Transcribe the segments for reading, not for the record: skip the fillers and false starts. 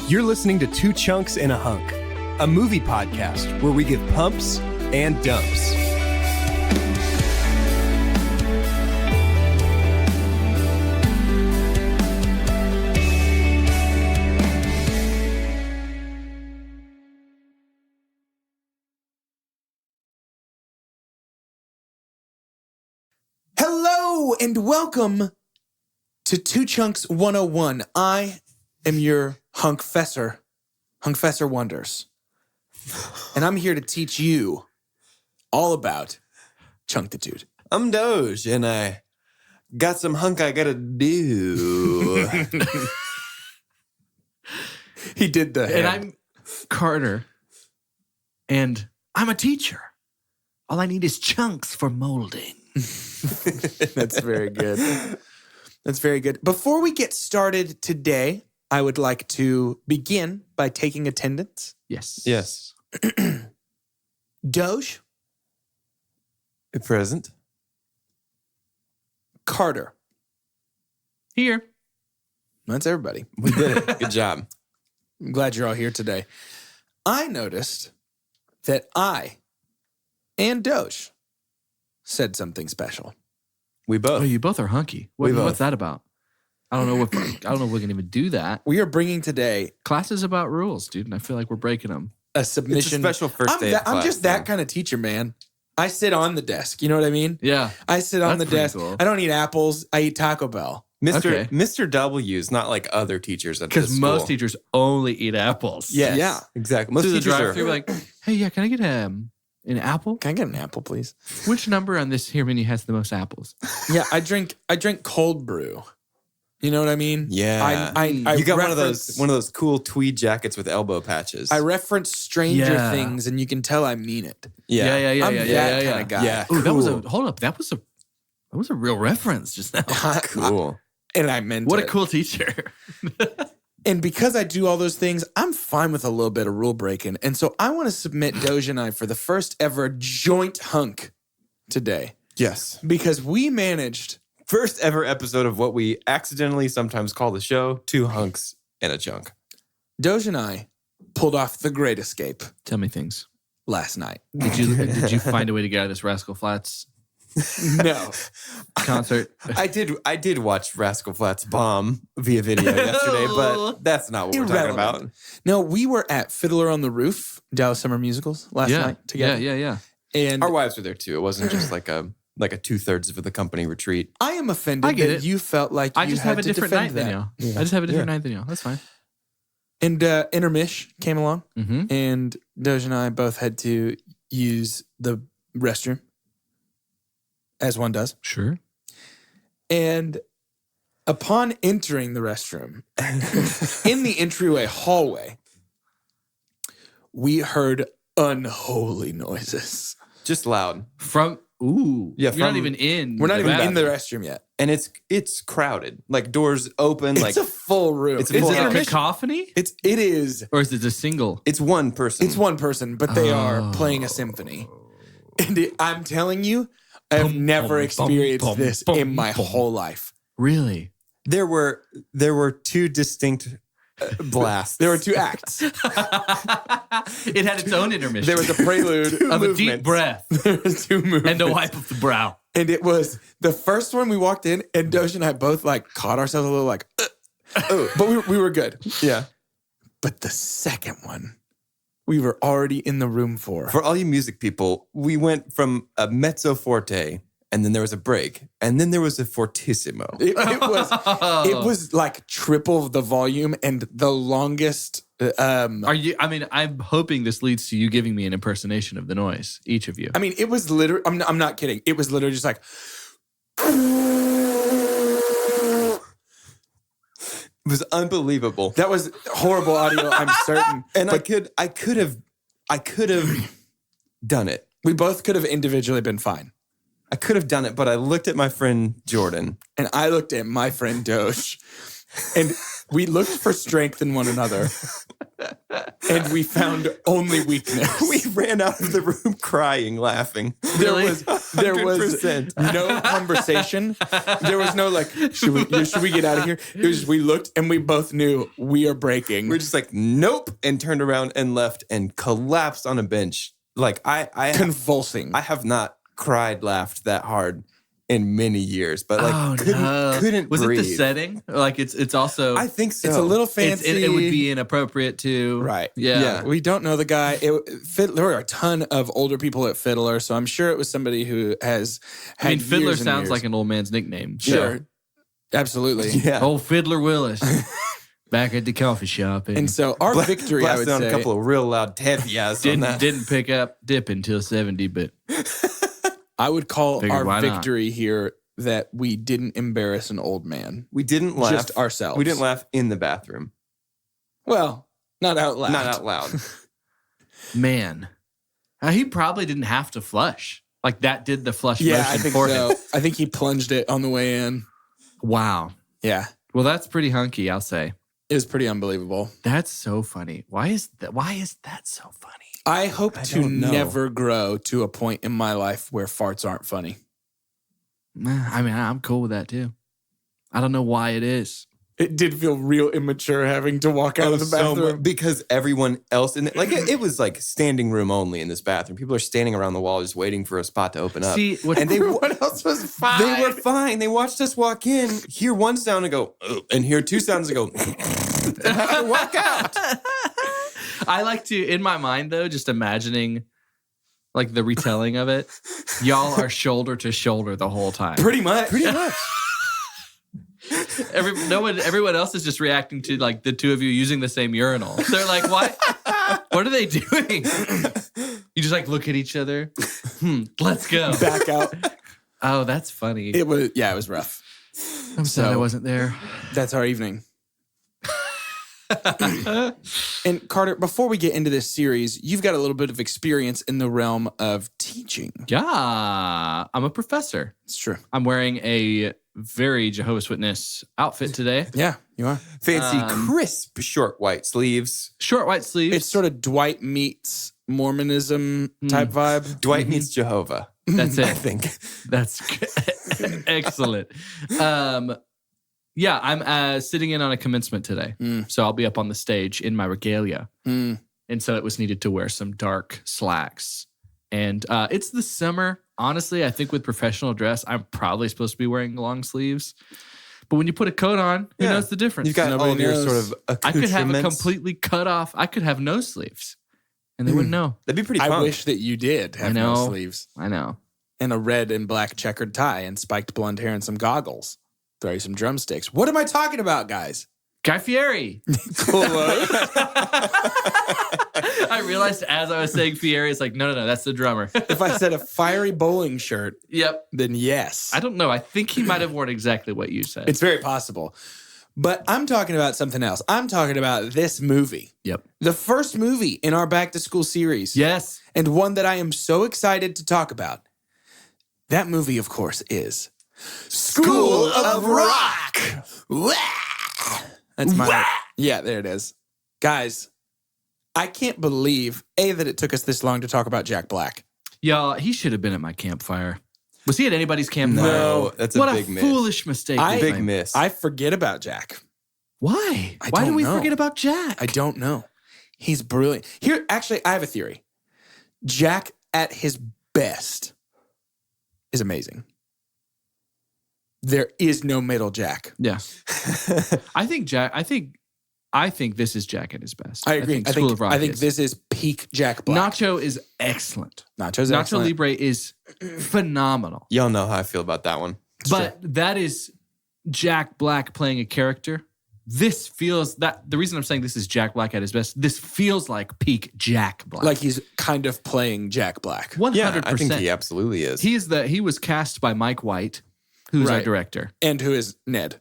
You're listening to Two Chunks and a Hunk, a movie podcast where we give pumps and dumps. Hello and welcome to Two Chunks 101. I am your Hunkfessor Wonders. And I'm here to teach you all about chunkitude. I'm Doge, and I got some hunk I gotta do. He did the And hand. I'm Carter, and I'm a teacher. All I need is chunks for molding. That's very good. That's very good. Before we get started today, I would like to begin by taking attendance. Yes. Yes. Doge, Present. Carter. Here. That's everybody. We did it. Good job. I'm glad you're all here today. I noticed that I and Doge said something special. We both. Oh, you both are hunky. We both. What's that about? I don't know if we can even do that. We are bringing today Class is about rules, dude, and I feel like we're breaking them. a It's a submission. special first day of I'm class, just that though. kind of teacher, man. I sit on the desk. You know what I mean? Yeah. I sit on That's the pretty desk. cool. I don't eat apples. I eat Taco Bell. Mr. Okay. Mr. W is not like other teachers at this Because school. most teachers only eat apples. Yes. Yeah. Exactly. Most Through the teachers drive-through, are. like, hey, yeah, can I get an apple? Can I get an apple, please? Which number on this here menu has the most apples? Yeah, I drink cold brew. You know what I mean? Yeah. I You got reference- one of those cool tweed jackets with elbow patches. I reference Stranger Yeah. Things, and you can tell I mean it. yeah. I'm that kind of guy. Yeah. Ooh, that was Cool. hold up. That was a real reference just now. Cool. And I meant What it. a cool teacher. And because I do all those things, I'm fine with a little bit of rule breaking. And so I want to submit Doge and I for the first ever joint hunk today Yes. because we managed. First ever episode of what we accidentally sometimes call the show, Two Hunks and a Chunk. Doge and I pulled off the great escape Tell me things. last night. Did you find a way to get out of this Rascal Flats No. concert? I did watch Rascal Flatts bomb via video yesterday, but that's not what we're talking about. Irrelevant. No, we were at Fiddler on the Roof, Dallas Summer Musicals last night together. Yeah. And Our wives were there too. It wasn't just like a 2/3 of the company retreat. I am offended I get that it. you felt like I you just had have a to different defend night than that. you. I just have a different night than you. That's fine. And Intermish came along, Mm-hmm. and Doge and I both had to use the restroom, as one does. Sure. And upon entering the restroom, in the entryway hallway, we heard unholy noises. Just loud. Yeah, you're not from- even in. We're not even in the bathroom. restroom yet. And it's crowded. Like doors open. It's like a full room. it's a Is full it a house. cacophony? It is. Or is it a single? It's one person. It's one person, but they are playing a symphony. And I'm telling you, I've never experienced this in my whole life. Really? There were two distinct blasts. There were two acts. It had its own intermission. There was a prelude of a deep movements. breath there was two movements. and a wipe of the brow. And it was the first one we walked in, and Doge and I both like caught ourselves a little like, but we were good. Yeah. But the second one, we were already in the room for. For all you music people, we went from a mezzo forte, and then there was a break, and then there was a fortissimo. It was like triple the volume and the longest. Are you? I mean, I'm hoping this leads to you giving me an impersonation of the noise, each of you. I mean, it was literally. I'm not kidding. It was literally just like. It was unbelievable. That was horrible audio. I'm certain. And I could have done it. We both could have individually been fine. I could have done it, but I looked at my friend Jordan. And I looked at my friend Doge, and we looked for strength in one another. and we found only weakness. We ran out of the room crying, laughing. There Really? was 100%. No conversation. There was no like, should we get out of here? It was we looked and we both knew we are breaking. We're just like, nope, and turned around and left and collapsed on a bench. Like I convulsing. I have not cried, laughed that hard in many years, but like couldn't Was breathe. it the setting? Like it's also I think so. It's a little fancy. it would be inappropriate to Right. Yeah. We don't know the guy. There were a ton of older people at Fiddler, so I'm sure it was somebody who has had I mean, Fiddler years and sounds years. like an old man's nickname. Sure. Absolutely. Yeah. Old Fiddler Willis. Back at the coffee shop. And so our victory, I would Blasted on say, a couple of real loud tevias on that. didn't pick up dip until 70, but I would call Figured, our why not? victory here that we didn't embarrass an old man. We didn't laugh. Just ourselves. We didn't laugh in the bathroom. Well, not out loud. Not out loud. man, he probably didn't have to flush. Like that did the flush Yeah, motion I think for so. him. I think he plunged it on the way in. Wow. Yeah. Well, that's pretty hunky, I'll say. It was pretty unbelievable. That's so funny. Why is that so funny? I hope to don't know. never grow to a point in my life where farts aren't funny. I mean, I'm cool with that too. I don't know why it is. It did feel real immature having to walk out of the So bathroom. much- because everyone else in it, like it was like standing room only in this bathroom. People are standing around the wall just waiting for a spot to open up. See, what, and Everyone else was fine. they were fine. They watched us walk in, hear one sound and go, "Ugh," and hear two sounds and go, and have to walk out. I like to, in my mind though, just imagining like the retelling of it. Y'all are shoulder to shoulder the whole time. Pretty much. Everyone else is just reacting to like the two of you using the same urinal. They're like, "Why? What are they doing?" You just like look at each other. Let's go. Back out. Oh, that's funny. It was rough. I'm sad I wasn't there. That's our evening. And Carter, before we get into this series, you've got a little bit of experience in the realm of teaching. Yeah, I'm a professor. It's true. I'm wearing a very Jehovah's Witness outfit today. Yeah, you are. Fancy, crisp, short white sleeves. Short white sleeves. It's sort of Dwight meets Mormonism type vibe. Dwight meets Jehovah. That's it. I think. That's excellent. Yeah, I'm sitting in on a commencement today. So I'll be up on the stage in my regalia. And so it was needed to wear some dark slacks. And it's the summer. Honestly, I think with professional dress, I'm probably supposed to be wearing long sleeves. But when you put a coat on, who Yeah. knows the difference? You've got Nobody all of your knows. sort of I could have a accoutrements. completely cut off. I could have no sleeves. And they wouldn't know. That'd be pretty I fun. wish that you did have no know. sleeves I know. and a red and black checkered tie and spiked blonde hair and some goggles. Throw you some drumsticks. What am I talking about, guys? Guy Fieri. Cool. I realized as I was saying Fieri, it's like, no, that's the drummer. If I said a fiery bowling shirt, Yep. then yes. I don't know. I think he might have worn exactly what you said. It's very possible. But I'm talking about something else. I'm talking about this movie. Yep. The first movie in our Back to School series. Yes. And one that I am so excited to talk about. That movie, of course, is School of Rock. Wah! That's my... Yeah, there it is. Guys, I can't believe, A, that it took us this long to talk about Jack Black. Y'all, he should have been at my campfire. Was he at anybody's campfire? No, that's a What big a miss. foolish mistake. we Big made. miss. I forget about Jack. Why? I Why do don't we know. forget about Jack? I don't know. He's brilliant. Here, actually, I have a theory. Jack at his best is amazing. There is no middle Jack. Yeah. I think this is Jack at his best. I agree. think School of Rock is. this is peak Jack Black. Nacho is excellent. Nacho's Nacho excellent. Libre is phenomenal. Y'all know how I feel about that one. But that is Jack Black playing a character. This feels that the reason I'm saying this is Jack Black at his best, this feels like peak Jack Black. Like he's kind of playing Jack Black. 100%. Yeah, I think he absolutely is. He was cast by Mike White, who's our Right. director, And who is Ned?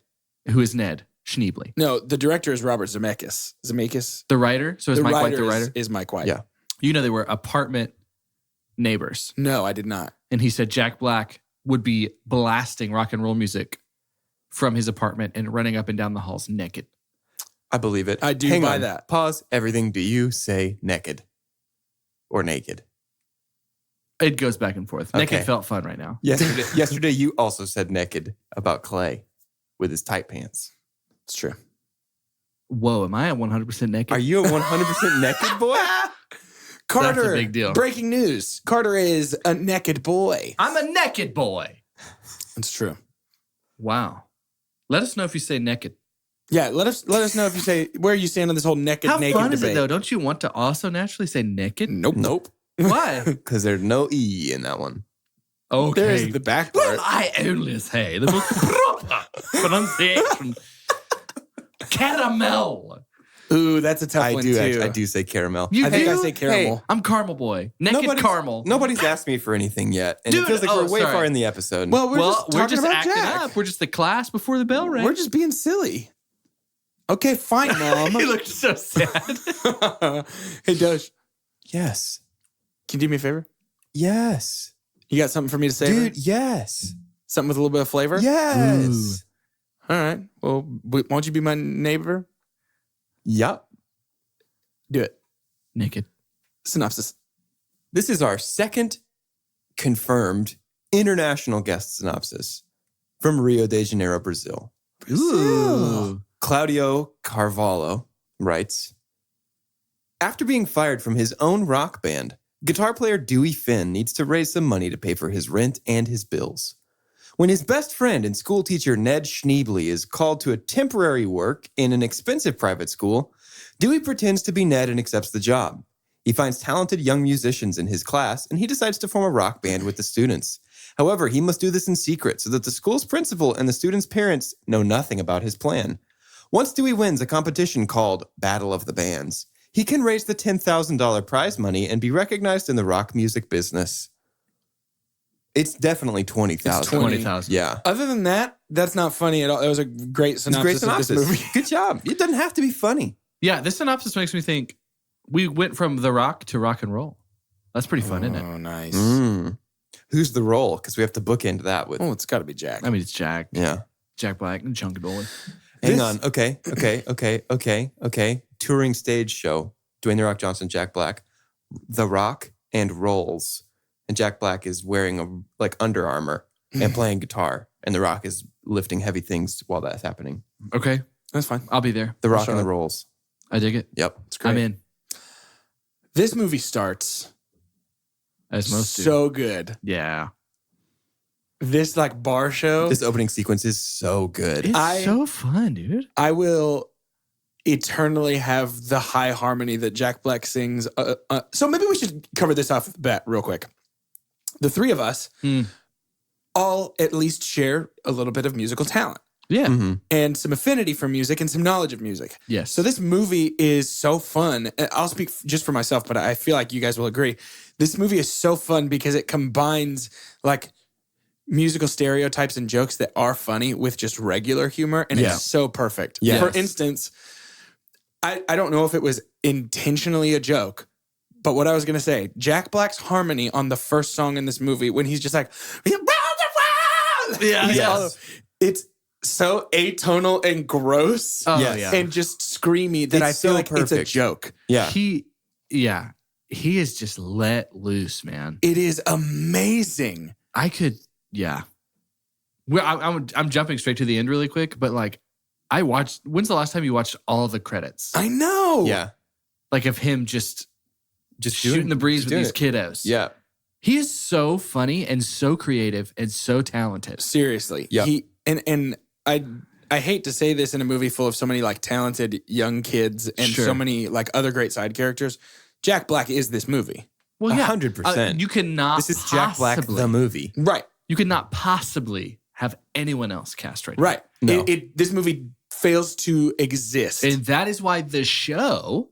who is Ned Schneebly. No, the director is Robert Zemeckis. Zemeckis? The writer, so is The Mike White writer the writer? is Mike White. Yeah. You know they were apartment neighbors. No, I did not. And he said Jack Black would be blasting rock and roll music from his apartment and running up and down the halls naked. I believe it. I do Hang buy on. that. Pause everything. Do you say naked or naked? It goes back and forth. Okay. Naked felt fun right now. Yesterday, you also said naked about Clay with his tight pants. It's true. Whoa, am I at 100% naked? Are you a 100% naked boy? Carter, That's a big deal. Breaking news. Carter is a naked boy. I'm a naked boy. It's true. Wow. Let us know if you say naked. Yeah, let us know if you say where you stand on this whole naked How naked fun debate. is it though? Don't you want to also naturally say naked? Nope. Why? Because there's no E in that one. Okay. There's the back part. Well, I only say the most proper pronunciation. Caramel. Ooh, that's a tough I one do. too. I do say caramel. You I think I do? say caramel. Hey, I'm caramel boy. Naked caramel. Nobody's asked me for anything yet. And Dude, it feels like oh, we're way sorry. far in the episode. Well, we're just talking about acting Jack. up. We're just the class before the bell rang. We're just being silly. Okay, fine, Mom. He looked so sad. Hey, Doge, yes. can you do me a favor? Yes. You got something for me to say? Dude, yes. Something with a little bit of flavor? Yes. All right. Well, won't you be my neighbor? Yep. Do it. Naked. Synopsis. This is our second confirmed international guest synopsis from Rio de Janeiro, Brazil. Ooh. Claudio Carvalho writes, after being fired from his own rock band, guitar player Dewey Finn needs to raise some money to pay for his rent and his bills. When his best friend and school teacher Ned Schneebly is called to a temporary work in an expensive private school, Dewey pretends to be Ned and accepts the job. He finds talented young musicians in his class, and he decides to form a rock band with the students. However, he must do this in secret so that the school's principal and the students' parents know nothing about his plan. Once Dewey wins a competition called Battle of the Bands, he can raise the $10,000 prize money and be recognized in the rock music business. It's definitely 20,000. It's 20. 20,000. Yeah. Other than that, that's not funny at all. That was a great It's a synopsis, great of synopsis. this movie. Good job. It doesn't have to be funny. Yeah, this synopsis makes me think we went from the rock to rock and roll. That's pretty fun, isn't it? Oh, nice. Who's the role? Because we have to bookend that with. Oh, it's got to be Jack. I mean, it's Jack. Yeah. Jack Black and Chunky Dolan. Hang on. Okay. Touring stage show. Dwayne The Rock Johnson, Jack Black, The Rock, and Rolls. And Jack Black is wearing Under Armour and playing guitar. And The Rock is lifting heavy things while that's happening. Okay, That's fine. I'll be there. The Rock Sure. and the Rolls. I dig it. Yep. It's great. I'm in. This movie starts As most do. so good. Yeah. This bar show. This opening sequence is so good. It's so fun, dude. I will eternally have the high harmony that Jack Black sings. So maybe we should cover this off the bat real quick. The three of us all at least share a little bit of musical talent Yeah. Mm-hmm. and some affinity for music and some knowledge of music. Yes. So this movie is so fun. I'll speak just for myself, but I feel like you guys will agree. This movie is so fun because it combines musical stereotypes and jokes that are funny with just regular humor, and Yeah. it's so perfect. Yes. For instance, I don't know if it was intentionally a joke, but what I was going to say, Jack Black's harmony on the first song in this movie when he's just like, Yeah, He's yes. all- it's so atonal and gross Oh, Yes. yeah. and just screamy that It's I feel so like it's a perfect. joke. Yeah. He is just let loose, man. It is amazing. Yeah. Well, I'm jumping straight to the end really quick, but when's the last time you watched all the credits? I know. Yeah. Of him just Just shooting the breeze with doing these it. kiddos. Yeah. He is so funny and so creative and so talented. Seriously. Yeah. And I hate to say this in a movie full of so many talented young kids and Sure. so many other great side characters. Jack Black is this movie. Well, yeah. 100%. You cannot This is Jack Black, possibly- the movie. Right. You could not possibly have anyone else cast right now. Right. No. This movie fails to exist. And that is why the show,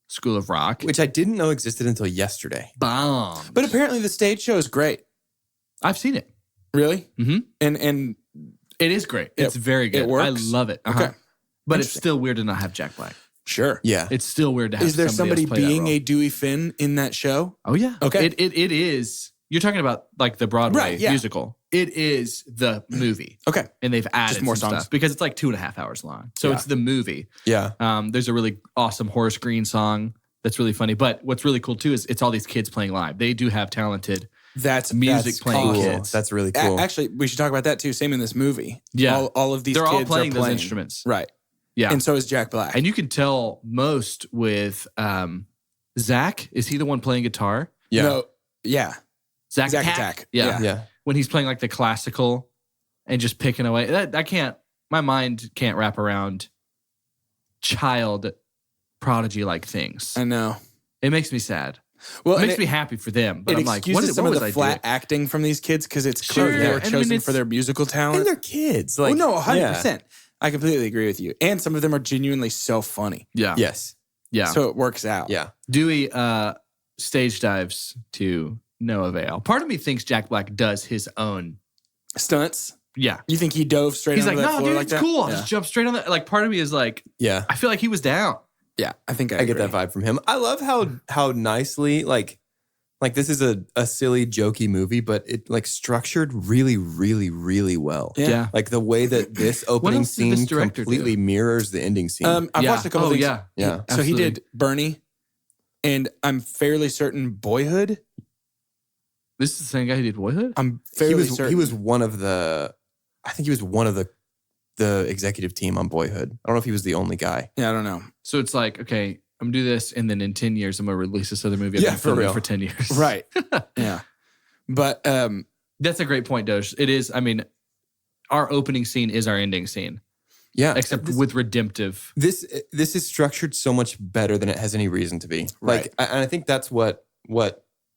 School of Rock, Which I didn't know existed until yesterday. bombed. but apparently the stage show is great. I've seen it. Really? Mhm. And It is great. It- It's very good. it works? I love it. Okay. But it's Interesting. still weird to not have Jack Black. sure. Yeah. It's still weird to have Is there somebody else play that being role. a Dewey Finn in that show? Oh yeah. Okay. It is You're talking about like the Broadway Right, yeah. musical. It is the movie. Okay. And they've added more some songs. stuff because it's like 2.5 hours long. So Yeah. it's the movie. Yeah. There's a really awesome Horace Green song that's really funny. But what's really cool too is it's all these kids playing live. They do have talented That's music playing Cool. kids. That's really cool. Actually, we should talk about that too. Same in this movie. Yeah. All of these They're kids all playing are those playing instruments. Right. Yeah. And so is Jack Black. And you can tell most with Zach. Is he the one playing guitar? yeah. No, yeah. Zach Attack. Yeah. Yeah. When he's playing like the classical and just picking away. I can't, my mind can't wrap around child prodigy like things. I know. It makes me sad. Well, It and makes me happy for them. But it I'm like, excuses some of was the I flat doing? acting from these kids because it's Sure, clear they yeah. were And I chosen mean, for their musical talent. And they're kids. Oh, Like, no, 100%. yeah. I completely agree with you. And some of them are genuinely so funny. Yeah. Yes. Yeah. So it works out. Yeah. Dewey stage dives to no avail. Part of me thinks Jack Black does his own. Stunts. Yeah. You think he dove straight He's onto like, that no, floor dude, like it's that? cool. I'll Yeah. just jump straight on that. Like, part of me is like, Yeah. I feel like he was down. Yeah, I think I I get agree. that vibe from him. I love how nicely like this is a silly jokey movie, but it like structured really, really, really well. Yeah. Like the way that this opening else did this scene director completely do? mirrors the ending scene. I've Yeah. watched a couple Oh, things. yeah. Yeah. So he Absolutely. did Bernie, and I'm fairly certain Boyhood. This is the same guy who did Boyhood? I'm fairly certain. he was one of the I think he was one of the executive team on Boyhood. I don't know if he was the only guy. Yeah, I don't know. So it's like, okay, I'm gonna do this, and then in 10 years, I'm gonna release this other movie I've Yeah, been for filming real. for 10 years. Right. Yeah. But That's a great point, Doge. It is, I mean, our opening scene is our ending scene, Yeah. except with redemptive. This is structured so much better than it has any reason to be. Right. Like, and I think that's what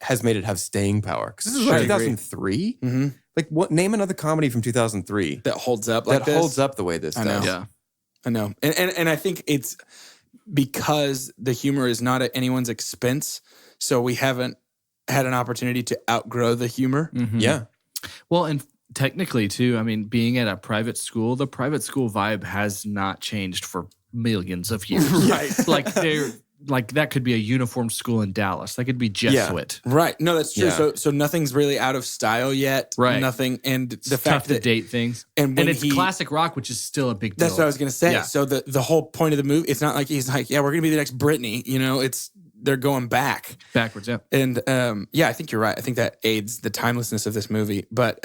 has made it have staying power. Because this is I like agree. 2003. mhm, Like, what? Name another comedy from 2003 that holds up like that this. holds up the way this I know. does. Yeah. I know. And I think it's because the humor is not at anyone's expense. So we haven't had an opportunity to outgrow the humor. Mhm. Yeah. Well, and technically, too, I mean, being at a private school, the private school vibe has not changed for millions of years. Right. Like, they're like, that could be a uniform school in Dallas. That could be Jesuit. Right. No, that's true. Yeah. So nothing's really out of style yet. Right. Nothing. And the It's fact tough to that date things. and when And it's he, classic rock, which is still a big deal. that's what I was gonna say. Yeah. So the whole point of the movie, it's not like he's like, yeah, we're gonna be the next Britney. You know, they're going back. Backwards, yeah. And yeah, I think you're right. I think that aids the timelessness of this movie. But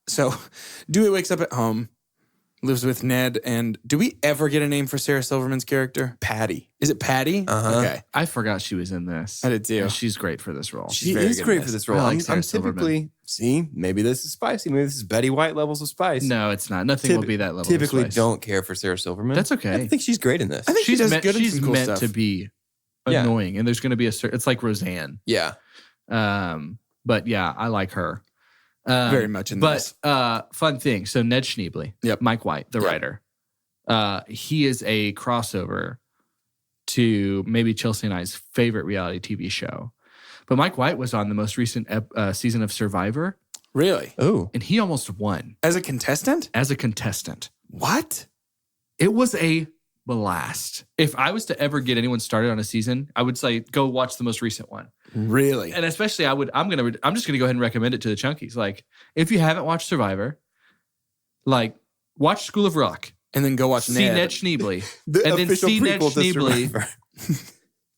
so Dewey wakes up at home, lives with Ned, and do we ever get a name for Sarah Silverman's character? Patty. Is it Patty? Uh-huh. Okay. I forgot she was in this. I did too. And she's great for this role. She very is good great in for this. this role. I like I'm Sarah Silverman. typically, see, maybe this is spicy. Maybe this is Betty White levels of spice. No, it's not. Nothing will be that level. Typically of spice. don't care for Sarah Silverman. That's okay. I think she's great in this. I think she does meant, good in she's some cool meant stuff. to be Yeah. annoying, and there's going to be a certain. It's like Roseanne. Yeah. But yeah, I like her Very much in this. But fun thing. So Ned Schneebly, Yep. Mike White, the Yep. writer, he is a crossover to maybe Chelsea and I's favorite reality TV show. But Mike White was on the most recent season of Survivor, Really? Oh. and he almost won As a contestant? as a contestant. What? It was a blast. If I was to ever get anyone started on a season, I would say go watch the most recent one. Really? And especially I'm just gonna go ahead and recommend it to the chunkies. Like, if you haven't watched Survivor, like, watch School of Rock. And then go watch See Ned. Ned Schneebly. The And then official see Ned prequel to Schneebly Survivor.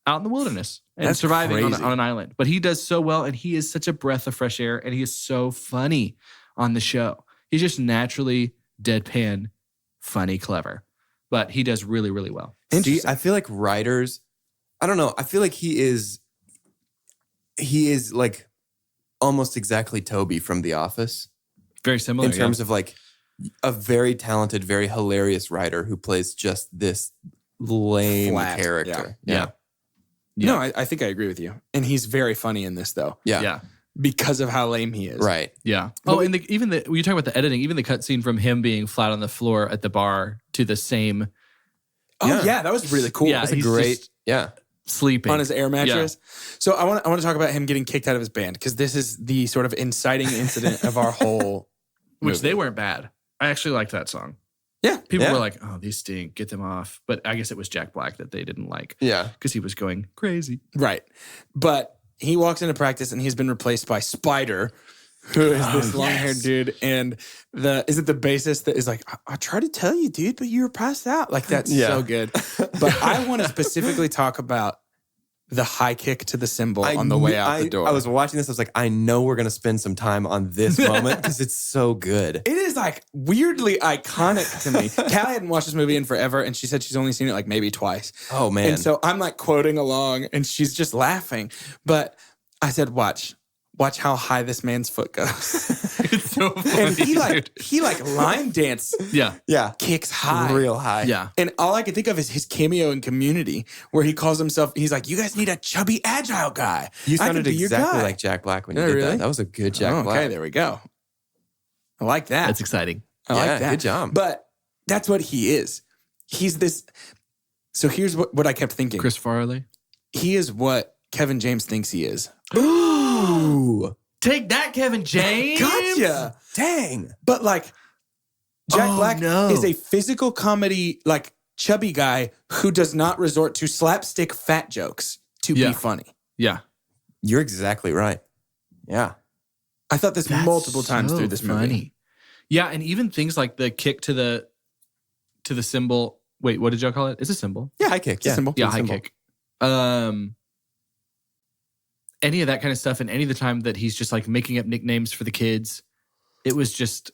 out in the wilderness and That's surviving on crazy. an island. But he does so well, and he is such a breath of fresh air, and he is so funny on the show. He's just naturally deadpan, funny, clever. But he does really, really well. See, I feel like writers, I don't know. I feel like he is like almost exactly Toby from The Office Very similar. in terms of like a very talented, very hilarious writer who plays just this lame Flat, character. Yeah. No, I think I agree with you. And he's very funny in this, though, Yeah. Yeah. because of how lame he is. Right. Yeah. Oh, and when you talk about the editing, even the cutscene from him being flat on the floor at the bar to the same Oh, Yeah. yeah, that was really cool. Yeah, That's a he's great. just Yeah. sleeping On his air mattress. So I want to talk about him getting kicked out of his band because this is the sort of inciting incident of our whole which movie. they weren't bad. I actually liked that song. Yeah. People Yeah. were like, "Oh, these stink. Get them off." But I guess it was Jack Black that they didn't like Yeah. because he was going crazy. Right. But he walks into practice and he's been replaced by Spider, who is this long-haired dude. And is it the bassist that is like, I tried to tell you, dude, but you were passed out. Like, that's so good. But I want to specifically talk about the high kick to the cymbal on the way out the door. I was watching this. I was like, I know we're going to spend some time on this moment because it's so good. It is like weirdly iconic to me. Callie hadn't watched this movie in forever, and she said she's only seen it like maybe twice. Oh, man. And so I'm like quoting along, and she's just laughing. But I said, watch how high this man's foot goes. It's so funny, And he like line dance Yeah. kicks high. Real high. Yeah. And all I can think of is his cameo in Community, where he calls himself, he's like, you guys need a chubby, agile guy. You I can sounded be your exactly guy." like Jack Black when Yeah, you did really? that. That was a good Jack Black. Okay, there we go. I like that. That's exciting. I like Yeah, that. good job. But that's what he is. He's this. So here's what I kept thinking. Chris Farley. He is what Kevin James thinks he is. Ooh. Take that, Kevin James. Gotcha. Dang. But like, Jack Oh, Black no. is a physical comedy, like chubby guy who does not resort to slapstick fat jokes to Yeah. be funny. Yeah. You're exactly right. Yeah. I thought this That's multiple times so through this movie. funny. Yeah, and even things like the kick to the cymbal. Wait, what did y'all call it? It's a cymbal. Yeah, high kick. It's a symbol. Yeah, It's a high symbol. kick. Any of that kind of stuff, and any of the time that he's just like making up nicknames for the kids, it was just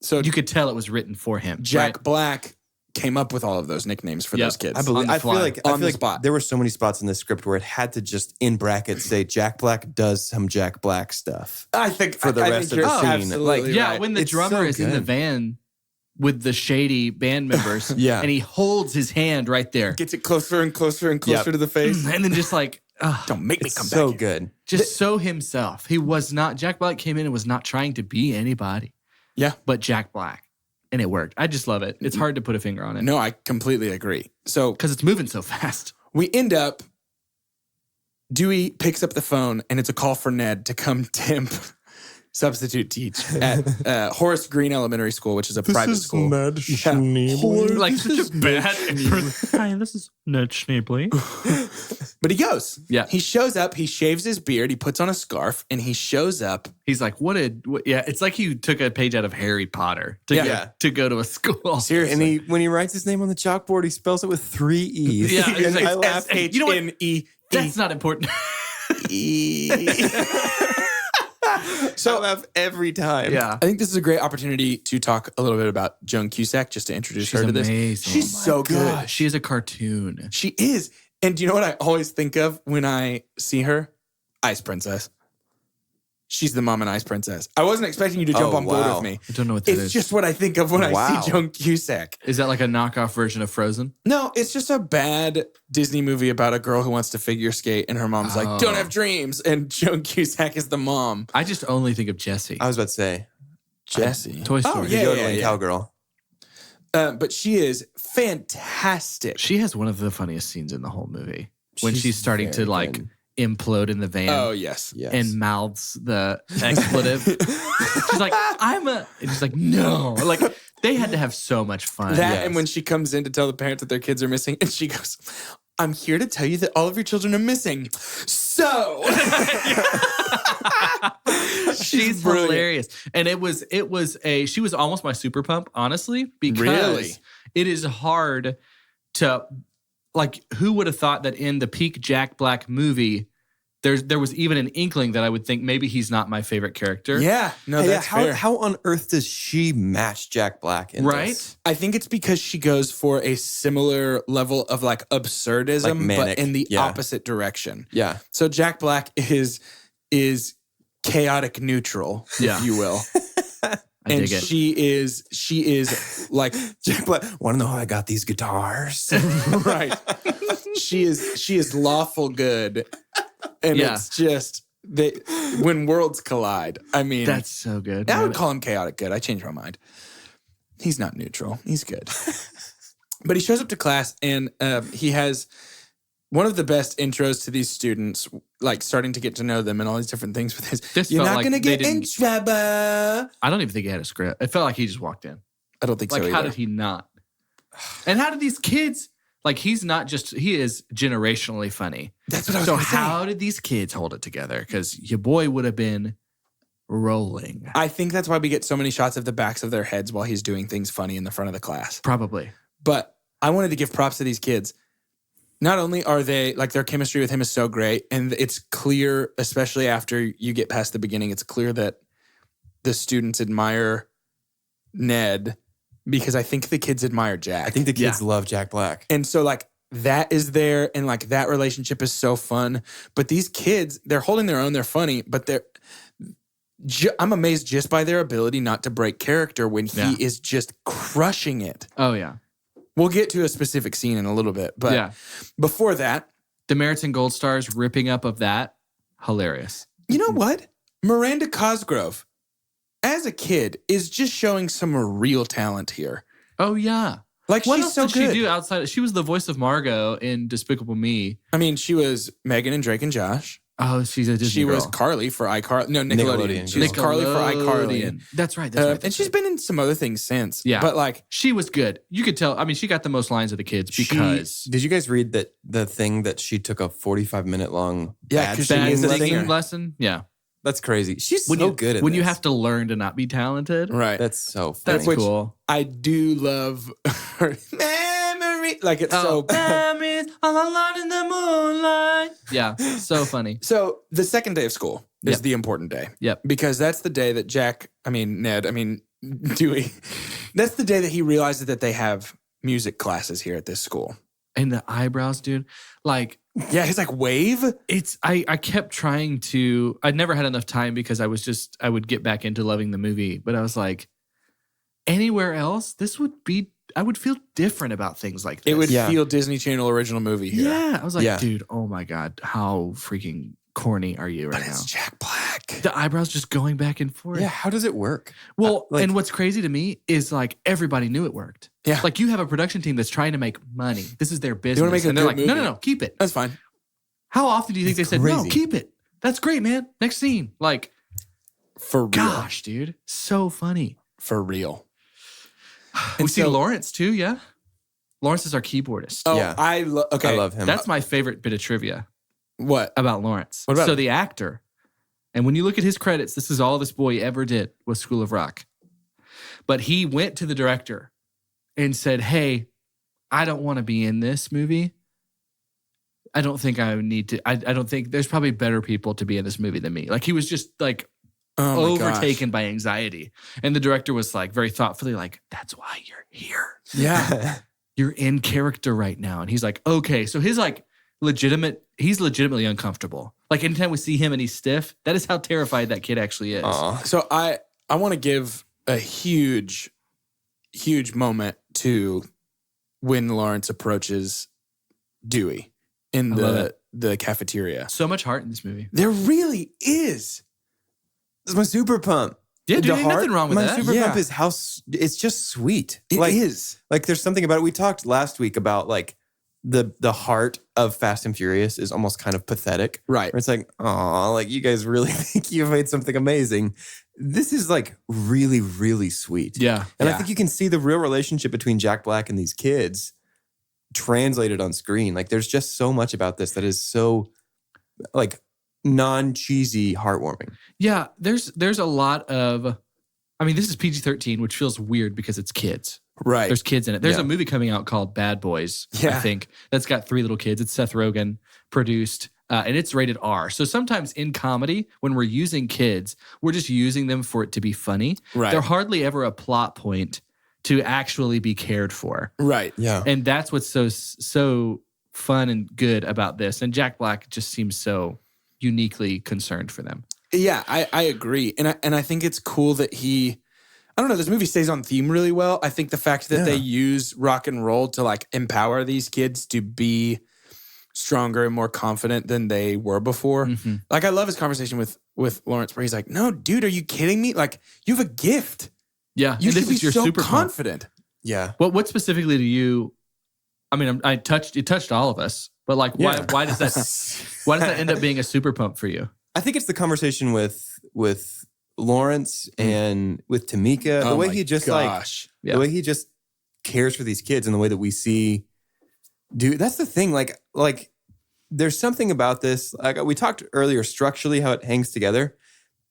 So you could tell it was written for him. Jack right? Black came up with all of those nicknames for Yep. those kids. I believe. On the I feel fly. like On the spot. there were so many spots in this script where it had to just in brackets say Jack Black does some Jack Black stuff. I think For the I rest think of the you're scene. absolutely Like, Yeah, right. when the It's drummer so is in the good. van with the shady band members, Yeah. and he holds his hand right there, gets it closer and closer and closer Yep. to the face. and then just like, Don't make me It's come so back here. good. just so himself. He was not. Jack Black came in and was not trying to be anybody. Yeah. but Jack Black, and it worked. I just love it. It's hard to put a finger on it No, I completely agree. So because it's moving so fast. we end up, Dewey picks up the phone and it's a call for Ned to come temp substitute teach at Horace Green Elementary School, which is a private school. Ned Like such a bad. Hi, this is Ned Schneebly. But he goes. Yeah. He shows up, he shaves his beard, he puts on a scarf, and he shows up. He's like, yeah, it's like he took a page out of Harry Potter to go to a school. Seriously. And when he writes his name on the chalkboard, he spells it with 3 E's. Yeah, and he's like, I laugh. you know what? S-H-N-E-E. That's not important. So I laugh every time. Yeah. I think this is a great opportunity to talk a little bit about Joan Cusack, just to introduce She's her to this. amazing. She's so good. She is a cartoon. She is. And do you know what I always think of when I see her? Ice Princess. She's the mom in Ice Princess. I wasn't expecting you to jump Oh, on board wow. with me. I don't know what that It's is. just what I think of when I Wow. see Joan Cusack. Is that like a knockoff version of Frozen? No, it's just a bad Disney movie about a girl who wants to figure skate and her mom's like, don't have dreams. And Joan Cusack is the mom. I just only think of Jessie. I was about to say, Jessie. Toy Story. Oh, the yeah, yodeling yeah. cowgirl. But she is fantastic. She has one of the funniest scenes in the whole movie when She's she's starting to very like good. implode in the van. Oh, yes. Yes. And mouths the expletive. She's like, and she's like, no. Like, they had to have so much fun. That Yes. and when she comes in to tell the parents that their kids are missing, and she goes, I'm here to tell you that all of your children are missing. So She's brilliant. hilarious. And she was almost my super pump, honestly, because Really? it is hard to, like, who would have thought that in the peak Jack Black movie, there was even an inkling that I would think maybe he's not my favorite character. Yeah, no, Hey, that's fair. how on earth does she match Jack Black in Right? this? I think it's because she goes for a similar level of like absurdism, Like manic, but in the yeah. opposite direction. Yeah. So Jack Black is chaotic neutral, Yeah. if you will. I And dig it. she is like Jack Black, want to know how I got these guitars? right. She is lawful good. And Yeah. it's just when worlds collide. I mean, That's so good. I man. would call him chaotic good. I changed my mind. He's not neutral. He's good. But he shows up to class and he has one of the best intros to these students, like starting to get to know them and all these different things with his. This You're felt not like going to they get in didn't- trouble. I don't even think he had a script. It felt like he just walked in. I don't think Like, so how either. did he not? And how did these kids, Like he is generationally funny. That's what I was So gonna say. how did these kids hold it together? Because your boy would have been rolling. I think that's why we get so many shots of the backs of their heads while he's doing things funny in the front of the class. Probably. But I wanted to give props to these kids. Not only are they, like, their chemistry with him is so great, and it's clear, especially after you get past the beginning, it's clear that the students admire Ned because I think the kids admire Jack. I think the kids love Jack Black. And so, like, that is there, and, like, that relationship is so fun. But these kids, they're holding their own, they're funny, but I'm amazed just by their ability not to break character when he is just crushing it. Oh, yeah. We'll get to a specific scene in a little bit, but before that, Demerits and Gold Stars ripping up of that, hilarious. you know what? Miranda Cosgrove, as a kid, is just showing some real talent here. Oh, yeah. Like, What she's else so did good. she do outside? She was the voice of Margot in Despicable Me. I mean, she was Megan and Drake and Josh. Oh, she's a Disney She girl. was Carly for iCarly. No, Nickelodeon. Nickelodeon. She was Carly for iCarly. Nickelodeon. That's right. And she's been in some other things since. Yeah. But, like, She was good. You could tell. I mean, she got the most lines of the kids because Did you guys read that the thing that she took a 45-minute long Yeah, bad 'cause singing she's a lesson? singer. lesson. Yeah. That's crazy. She's When so you, good at when this. you have to learn to not be talented. right. That's so funny. That's Which- cool. I do love her memory. Like, it's so. Memories all alone in the moonlight. Yeah, so funny. So the second day of school is Yep. the important day. Yep. Because that's the day that Dewey, that's the day that he realizes that they have music classes here at this school. And the eyebrows, dude. Like, Yeah, he's like, wave? I kept trying to, I'd never had enough time because I would get back into loving the movie. But I was like, anywhere else, I would feel different about things like this. It would Yeah. feel Disney Channel original movie here. Yeah. I was like, Yeah. dude, oh my God, how freaking corny are you right But now? it's Jack Black. The eyebrows just going back and forth. Yeah, how does it work? Well, Like- and what's crazy to me is like everybody knew it worked. Yeah. Like you have a production team that's trying to make money. This is their business. make a and they're good like, no, movie. keep it. That's fine. How often do you think It's they said, no, crazy. keep it? That's great, man. Next scene. Like, For real. gosh, dude. So funny. For real. We And see so- Lawrence too, yeah? Lawrence is our keyboardist. Oh, Yeah. okay. I love him. That's my favorite bit of trivia What? about Lawrence. What about so him? the actor, and when you look at his credits, this is all this boy ever did was School of Rock. But he went to the director and said, hey, I don't want to be in this movie. I don't think I need to. I don't think there's probably better people to be in this movie than me. Like he was just like Oh my gosh. overtaken by anxiety. And the director was like very thoughtfully like, that's why you're here. Yeah. You're in character right now. And he's like, okay. So he's like he's legitimately uncomfortable. Like anytime we see him and he's stiff, that is how terrified that kid actually is. Aw. So I want to give a huge, huge moment to when Lawrence approaches Dewey in I love the cafeteria. So much heart in this movie. There really is. This is my super pump. Yeah, dude, The ain't nothing wrong with my that. super Yeah. pump is it's just sweet. It is. Like there's something about it. We talked last week about like the heart of Fast and Furious is almost kind of pathetic. Right. Where it's like, oh, like you guys really think you've made something amazing. This is like really, really sweet. Yeah. And I Yeah. think you can see the real relationship between Jack Black and these kids translated on screen. Like there's just so much about this that is so like non-cheesy heartwarming. Yeah. There's a lot of, I mean, this is PG-13, which feels weird because it's kids. Right. There's kids in it. There's Yeah. a movie coming out called Bad Boys, I Yeah. think, that's got 3 little kids. It's Seth Rogen produced, and it's rated R. So sometimes in comedy, when we're using kids, we're just using them for it to be funny. Right. They're hardly ever a plot point to actually be cared for. Right. Yeah. And that's what's so fun and good about this. And Jack Black just seems so uniquely concerned for them. Yeah, I agree. And I think it's cool that I don't know, this movie stays on theme really well. I think the fact that they use rock and roll to like empower these kids to be stronger and more confident than they were before. Mhm. Like I love his conversation with Lawrence where he's like, "No, dude, are you kidding me? Like you have a gift. Yeah. You and should this be is your so super pump. confident." Yeah. What specifically do you, I mean, it touched all of us, but like, Yeah. why does that end up being a super pump for you? I think it's the conversation with Lawrence and with Tamika. The Oh way my he just gosh. Yeah. the way he just cares for these kids and the way that we see Dude, that's the thing. Like there's something about this. Like we talked earlier, structurally, how it hangs together.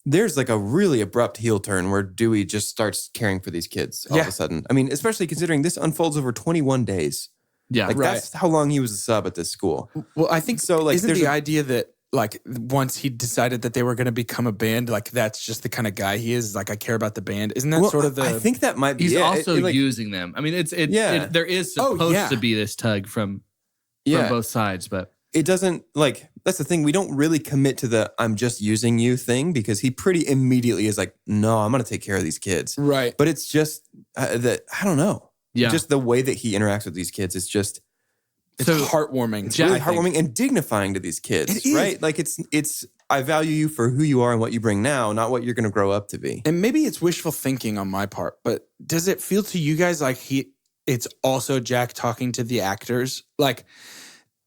There's like a really abrupt heel turn where Dewey just starts caring for these kids all of a sudden. I mean, especially considering this unfolds over 21 days. Yeah, Like that's how long he was a sub at this school. Well, I think So, like, isn't there's the a- idea that like once he decided that they were going to become a band, like that's just the kind of guy he is. Like I care about the band. Isn't that sort of the? I think that might be. he's it. also Like, using them. I mean, Yeah. there is Oh, supposed yeah. to be this tug from yeah. both sides, but It doesn't like that's the thing. We don't really commit to the "I'm just using you" thing because he pretty immediately is like, "No, I'm going to take care of these kids." right. But it's just that I don't know. yeah. Just the way that he interacts with these kids is just It's So, heartwarming. it's really I think. heartwarming and dignifying to these kids, It is. right? Like it's I value you for who you are and what you bring now, not what you're going to grow up to be. And maybe it's wishful thinking on my part, but does it feel to you guys like it's also Jack talking to the actors? Like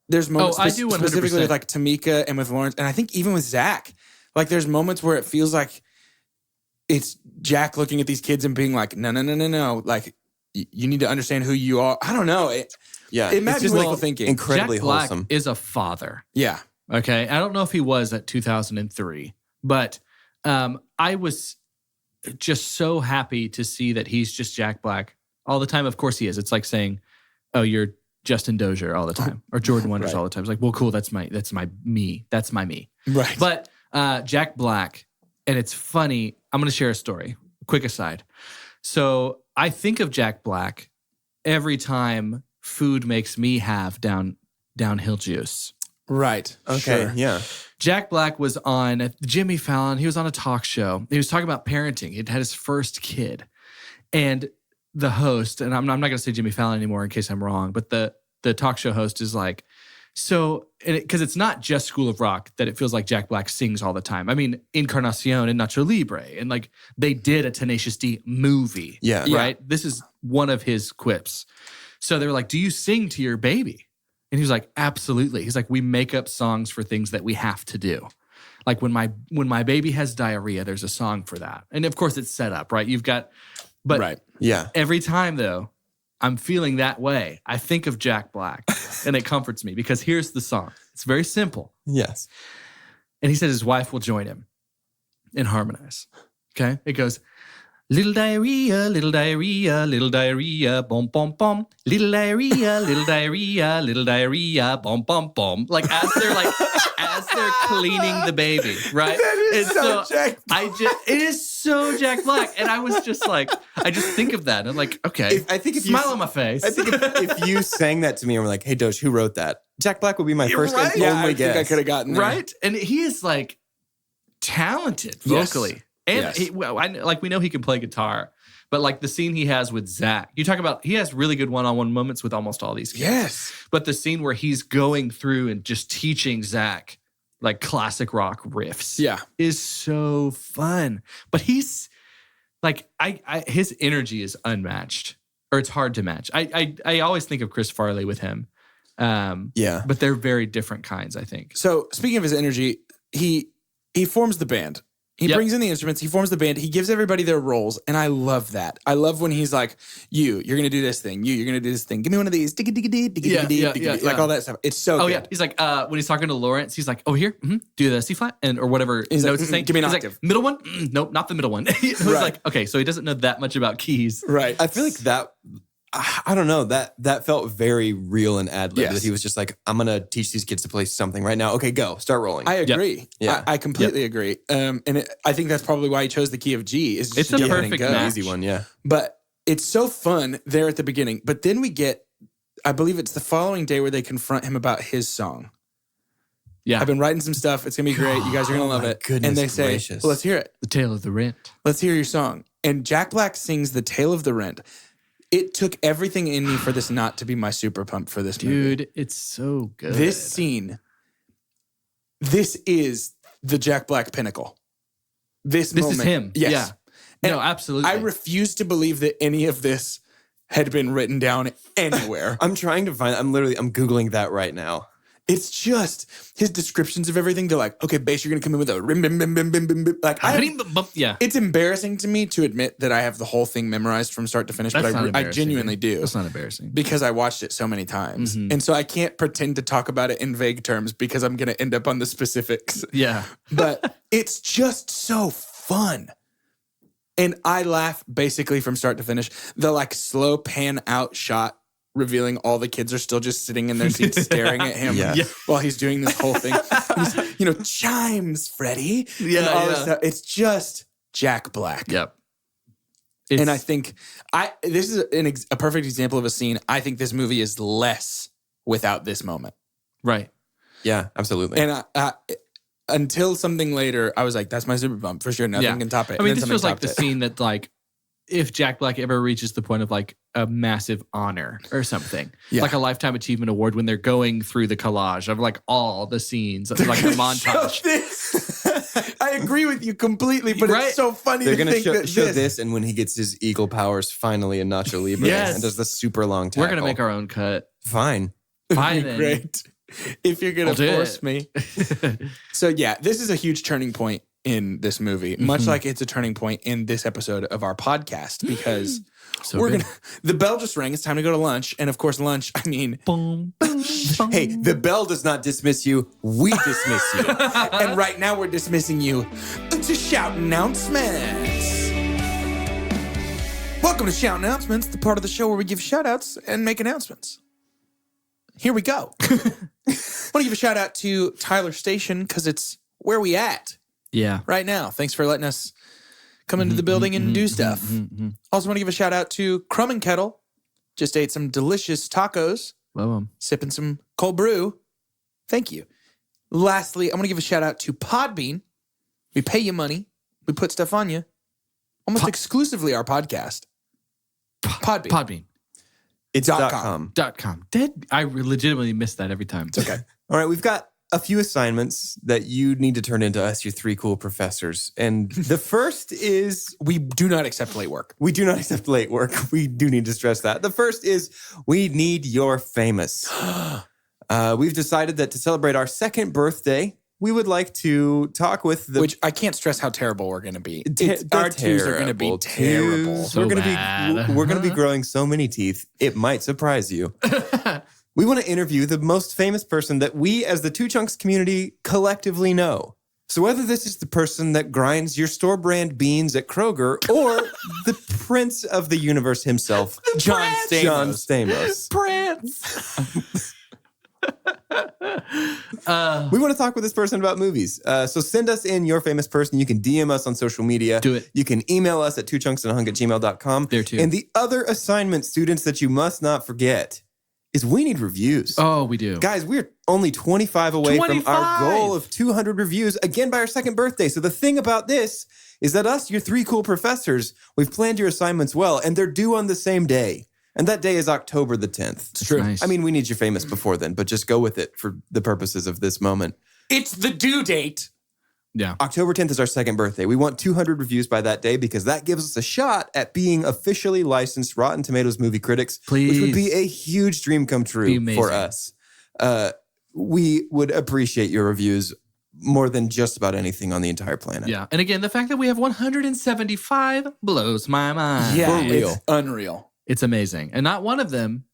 there's moments I do 100%. specifically with like Tamika and with Lawrence, and I think even with Zach, like there's moments where it feels like it's Jack looking at these kids and being like, no. Like you need to understand who you are. I don't know. Yeah, Imagine it's just wishful like thinking. incredibly Jack Black wholesome. is a father. Yeah. Okay. I don't know if he was at 2003, but I was just so happy to see that he's just Jack Black all the time. Of course he is. It's like saying, oh, you're Justin Dozier all the time or Jordan Wonders Right. all the time. It's like, well, cool. That's my me. That's my me. Right. But Jack Black, and it's funny. I'm going to share a story. Quick aside. So I think of Jack Black every time food makes me have downhill juice. right. Okay, Sure. yeah. Jack Black was on Jimmy Fallon. He was on a talk show. He was talking about parenting. He'd had his first kid. And the host, and I'm not going to say Jimmy Fallon anymore in case I'm wrong, but the talk show host is like, so, because it's not just School of Rock that it feels like Jack Black sings all the time. I mean, Encarnacion and Nacho Libre. And like they did a Tenacious D movie. Yeah. Right? This is one of his quips. So they were like, do you sing to your baby? And he was like, absolutely. He's like, we make up songs for things that we have to do. Like when my baby has diarrhea, there's a song for that. And of course it's set up, right? But Right. Yeah. every time though, I'm feeling that way, I think of Jack Black and it comforts me because here's the song. It's very simple. Yes. And he said his wife will join him and harmonize. Okay? It goes, little diarrhea, little diarrhea, little diarrhea, bom, bom, bom. Little diarrhea, little diarrhea, little diarrhea, bom, bom, bom. Like as they're cleaning the baby, right? That is And so Jack it is so Jack Black. And I was just like, I just think of that. And I'm like, okay. I think if you smile on my face. I think if you sang that to me and were like, "Hey, Doge, who wrote that?" Jack Black would be my You're first right. and Yeah, only I guess. think I could have gotten there. right? And he is like talented Yes. vocally. And Yes. we know he can play guitar, but like the scene he has with Zach, you talk about, he has really good one-on-one moments with almost all these kids. Yes. But the scene where he's going through and just teaching Zach like classic rock riffs Yeah. is so fun. But he's like, his energy is unmatched, or it's hard to match. I always think of Chris Farley with him. Yeah. But they're very different kinds, I think. So speaking of his energy, he forms the band. He Yep. brings in the instruments. He forms the band. He gives everybody their roles, and I love that. I love when he's like, "You're gonna do this thing. You're gonna do this thing. Give me one of these. Digga, digga, digga, digga, Yeah, digga, yeah, digga, yeah, digga," like yeah. all that stuff. It's so Oh good. yeah, he's like when he's talking to Lawrence, he's like, "Oh here, do the C flat and or whatever He's like, notes he's saying." give me an He's octave. like, middle one? Nope, not the middle one. It was Right. like, okay, so he doesn't know that much about keys. Right. I feel like that. I don't know. That felt very real and ad lib. Yes. That he was just like, "I'm gonna teach these kids to play something right now." Okay, go, start rolling. I agree. Yeah. I completely agree. I think that's probably why he chose the key of G. Is It's just a to get perfect it and go. match. Easy one, yeah. But it's so fun there at the beginning. But then we get, I believe it's the following day where they confront him about his song. Yeah, I've been writing some stuff. It's gonna be great. You guys are gonna love my it. goodness And they say, gracious. well, let's hear it. the tale of the rent. Let's hear your song. And Jack Black sings The Tale of the Rent. It took everything in me for this not to be my super pump for this movie. Dude, it's so good. This scene, this is the Jack Black pinnacle. This is moment. him. Yes. Yeah. And No, absolutely. I refuse to believe that any of this had been written down anywhere. I'm trying to find. I'm Googling that right now. It's just his descriptions of everything. They're like, okay, base, you're going to come in with a rim, bim, bim, bim, bim, bim, bim. Like, Yeah. it's embarrassing to me to admit that I have the whole thing memorized from start to finish, That's not but I embarrassing. genuinely do. That's not embarrassing. Because I watched it so many times. And so I can't pretend to talk about it in vague terms because I'm going to end up on the specifics. Yeah. But it's just so fun. And I laugh basically from start to finish. The like slow pan out shot revealing all the kids are still just sitting in their seats staring at him while he's doing this whole thing. He's, chimes, Freddie. Yeah, and all yeah. this stuff. It's just Jack Black. Yep. And I think this is a perfect example of a scene. I think this movie is less without this moment. Right. Yeah, absolutely. And until something later, I was like, that's my super bump for sure. Nothing can top it. I mean, And then this feels something like the topped it. scene that like, if Jack Black ever reaches the point of like a massive honor or something, like a Lifetime Achievement Award when they're going through the collage of like all the scenes, like a montage. I agree with you completely, but Right? it's so funny They're to going think to that show this, and when he gets his eagle powers finally in Nacho Libre Yes. and does the super long tackle. We're going to make our own cut. Fine. Fine would be then. great if you're going I'll to do force it. me. So yeah, this is a huge turning point in this movie, much like it's a turning point in this episode of our podcast because the bell just rang. It's time to go to lunch. And of course, lunch, I mean, Boom. Hey, the bell does not dismiss you. We dismiss you. and right now we're dismissing you to shout announcements. Welcome to Shout Announcements, the part of the show where we give shout outs and make announcements. Here we go. I want to give a shout out to Tyler Station because it's where we at Yeah. right now. Thanks for letting us come into the building and do stuff. Also want to give a shout out to Crumb and Kettle. Just ate some delicious tacos, Love them. sipping some cold brew. Thank you. Lastly, I want to give a shout out to Podbean. We pay you money. We put stuff on you. Almost exclusively our podcast. Podbean. Podbean. It's .com. .com. I legitimately miss that every time. It's okay. All right, we've got a few assignments that you need to turn into us, your three cool professors. And the first is We do not accept late work. we do not accept late work. We do need to stress that. The first is we need your famous. We've decided that to celebrate our second birthday, we would like to talk with the Which I can't stress how terrible we're going to be. They're Our twos are going to be terrible. twos. So we're gonna bad. we're going to be growing so many teeth. It might surprise you. We want to interview the most famous person that we as the Two Chunks community collectively know. So whether this is the person that grinds your store brand beans at Kroger or the prince of the universe himself, John Stamos. John Stamos. Prince. We want to talk with this person about movies. So send us in your famous person. You can DM us on social media. Do it. You can email us at twochunksandahunk@gmail.com. There too. And the other assignment, students, that you must not forget is we need reviews. Oh, we do. Guys, we're only 25 away from our 25! goal of 200 reviews, again by our second birthday. So the thing about this is that us, your three cool professors, we've planned your assignments well, and they're due on the same day. And that day is October the 10th. It's true. Nice. I mean, we need your famous before then, but just go with it for the purposes of this moment. It's the due date. Yeah. October 10th is our second birthday. We want 200 reviews by that day because that gives us a shot at being officially licensed Rotten Tomatoes movie critics, which would be a huge dream come Be true amazing. for us. We would appreciate your reviews more than just about anything on the entire planet. Yeah. And again, the fact that we have 175 blows my mind. Yeah, For real. it's unreal. It's amazing. And not one of them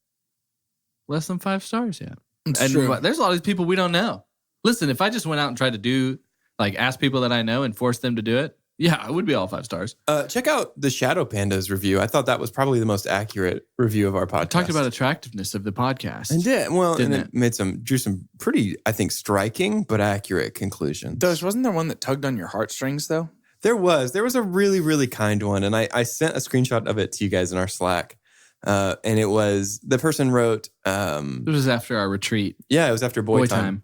less than 5 stars yet. It's And true. there's a lot of these people we don't know. Listen, if I just went out and tried to do, like, ask people that I know and force them to do it, yeah, it would be all 5 stars. Check out the Shadow Pandas review. I thought that was probably the most accurate review of our podcast. I talked about attractiveness of the podcast. And did. Well, Didn't and it drew some pretty, I think, striking but accurate conclusions. Doge, wasn't there one that tugged on your heartstrings, though? There was a really, really kind one. And I sent a screenshot of it to you guys in our Slack. And it was, the person wrote, It was after our retreat. yeah, it was after boy time.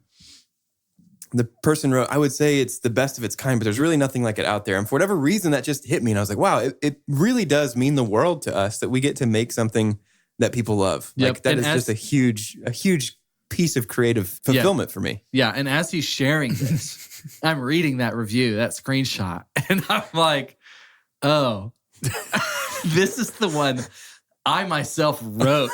The person wrote, I would say it's the best of its kind, but there's really nothing like it out there. And for whatever reason, that just hit me. And I was like, wow, it really does mean the world to us that we get to make something that people love. Yep. Like that And is as- just a huge piece of creative fulfillment for me. Yeah. And as he's sharing this, I'm reading that review, that screenshot, and I'm like, oh, this is the one I myself wrote,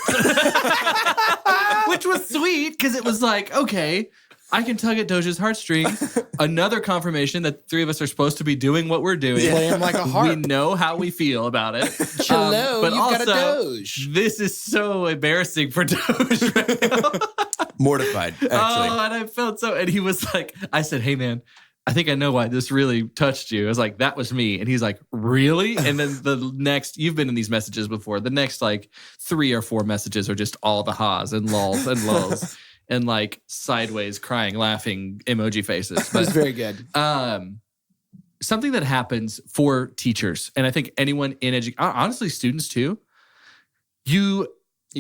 which was sweet because it was like, okay, I can tug at Doja's heartstrings. Another confirmation that the three of us are supposed to be doing what we're doing. Play him like a harp. We know how we feel about it. Hello, but you've also, got a Doge. this is so embarrassing for Doge right now. Mortified, actually. Oh, and I felt so. And he was like, I said, hey, man, I think I know why this really touched you. I was like, that was me. And he's like, really? And then the next, you've been in these messages before. The next like 3 or 4 messages are just all the ha's and lulls and lulls and like sideways crying, laughing emoji faces. But it's very good. Something that happens for teachers, and I think anyone in education, honestly, students too, you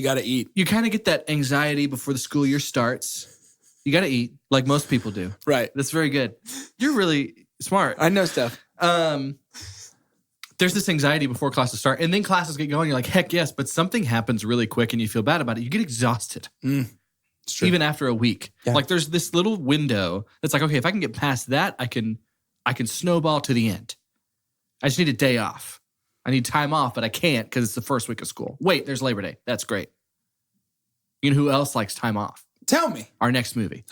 got to eat. You kind of get that anxiety before the school year starts. You got to eat like most people do. Right. That's very good. You're really smart. I know stuff. There's this anxiety before classes start, and then classes get going. You're like, heck yes, but something happens really quick and you feel bad about it. You get exhausted. It's true. Even after a week. Yeah. Like there's this little window that's like, okay, if I can get past that, I can snowball to the end. I just need a day off. I need time off, but I can't because it's the first week of school. Wait, there's Labor Day. That's great. You know who else likes time off? Tell me. Our next movie.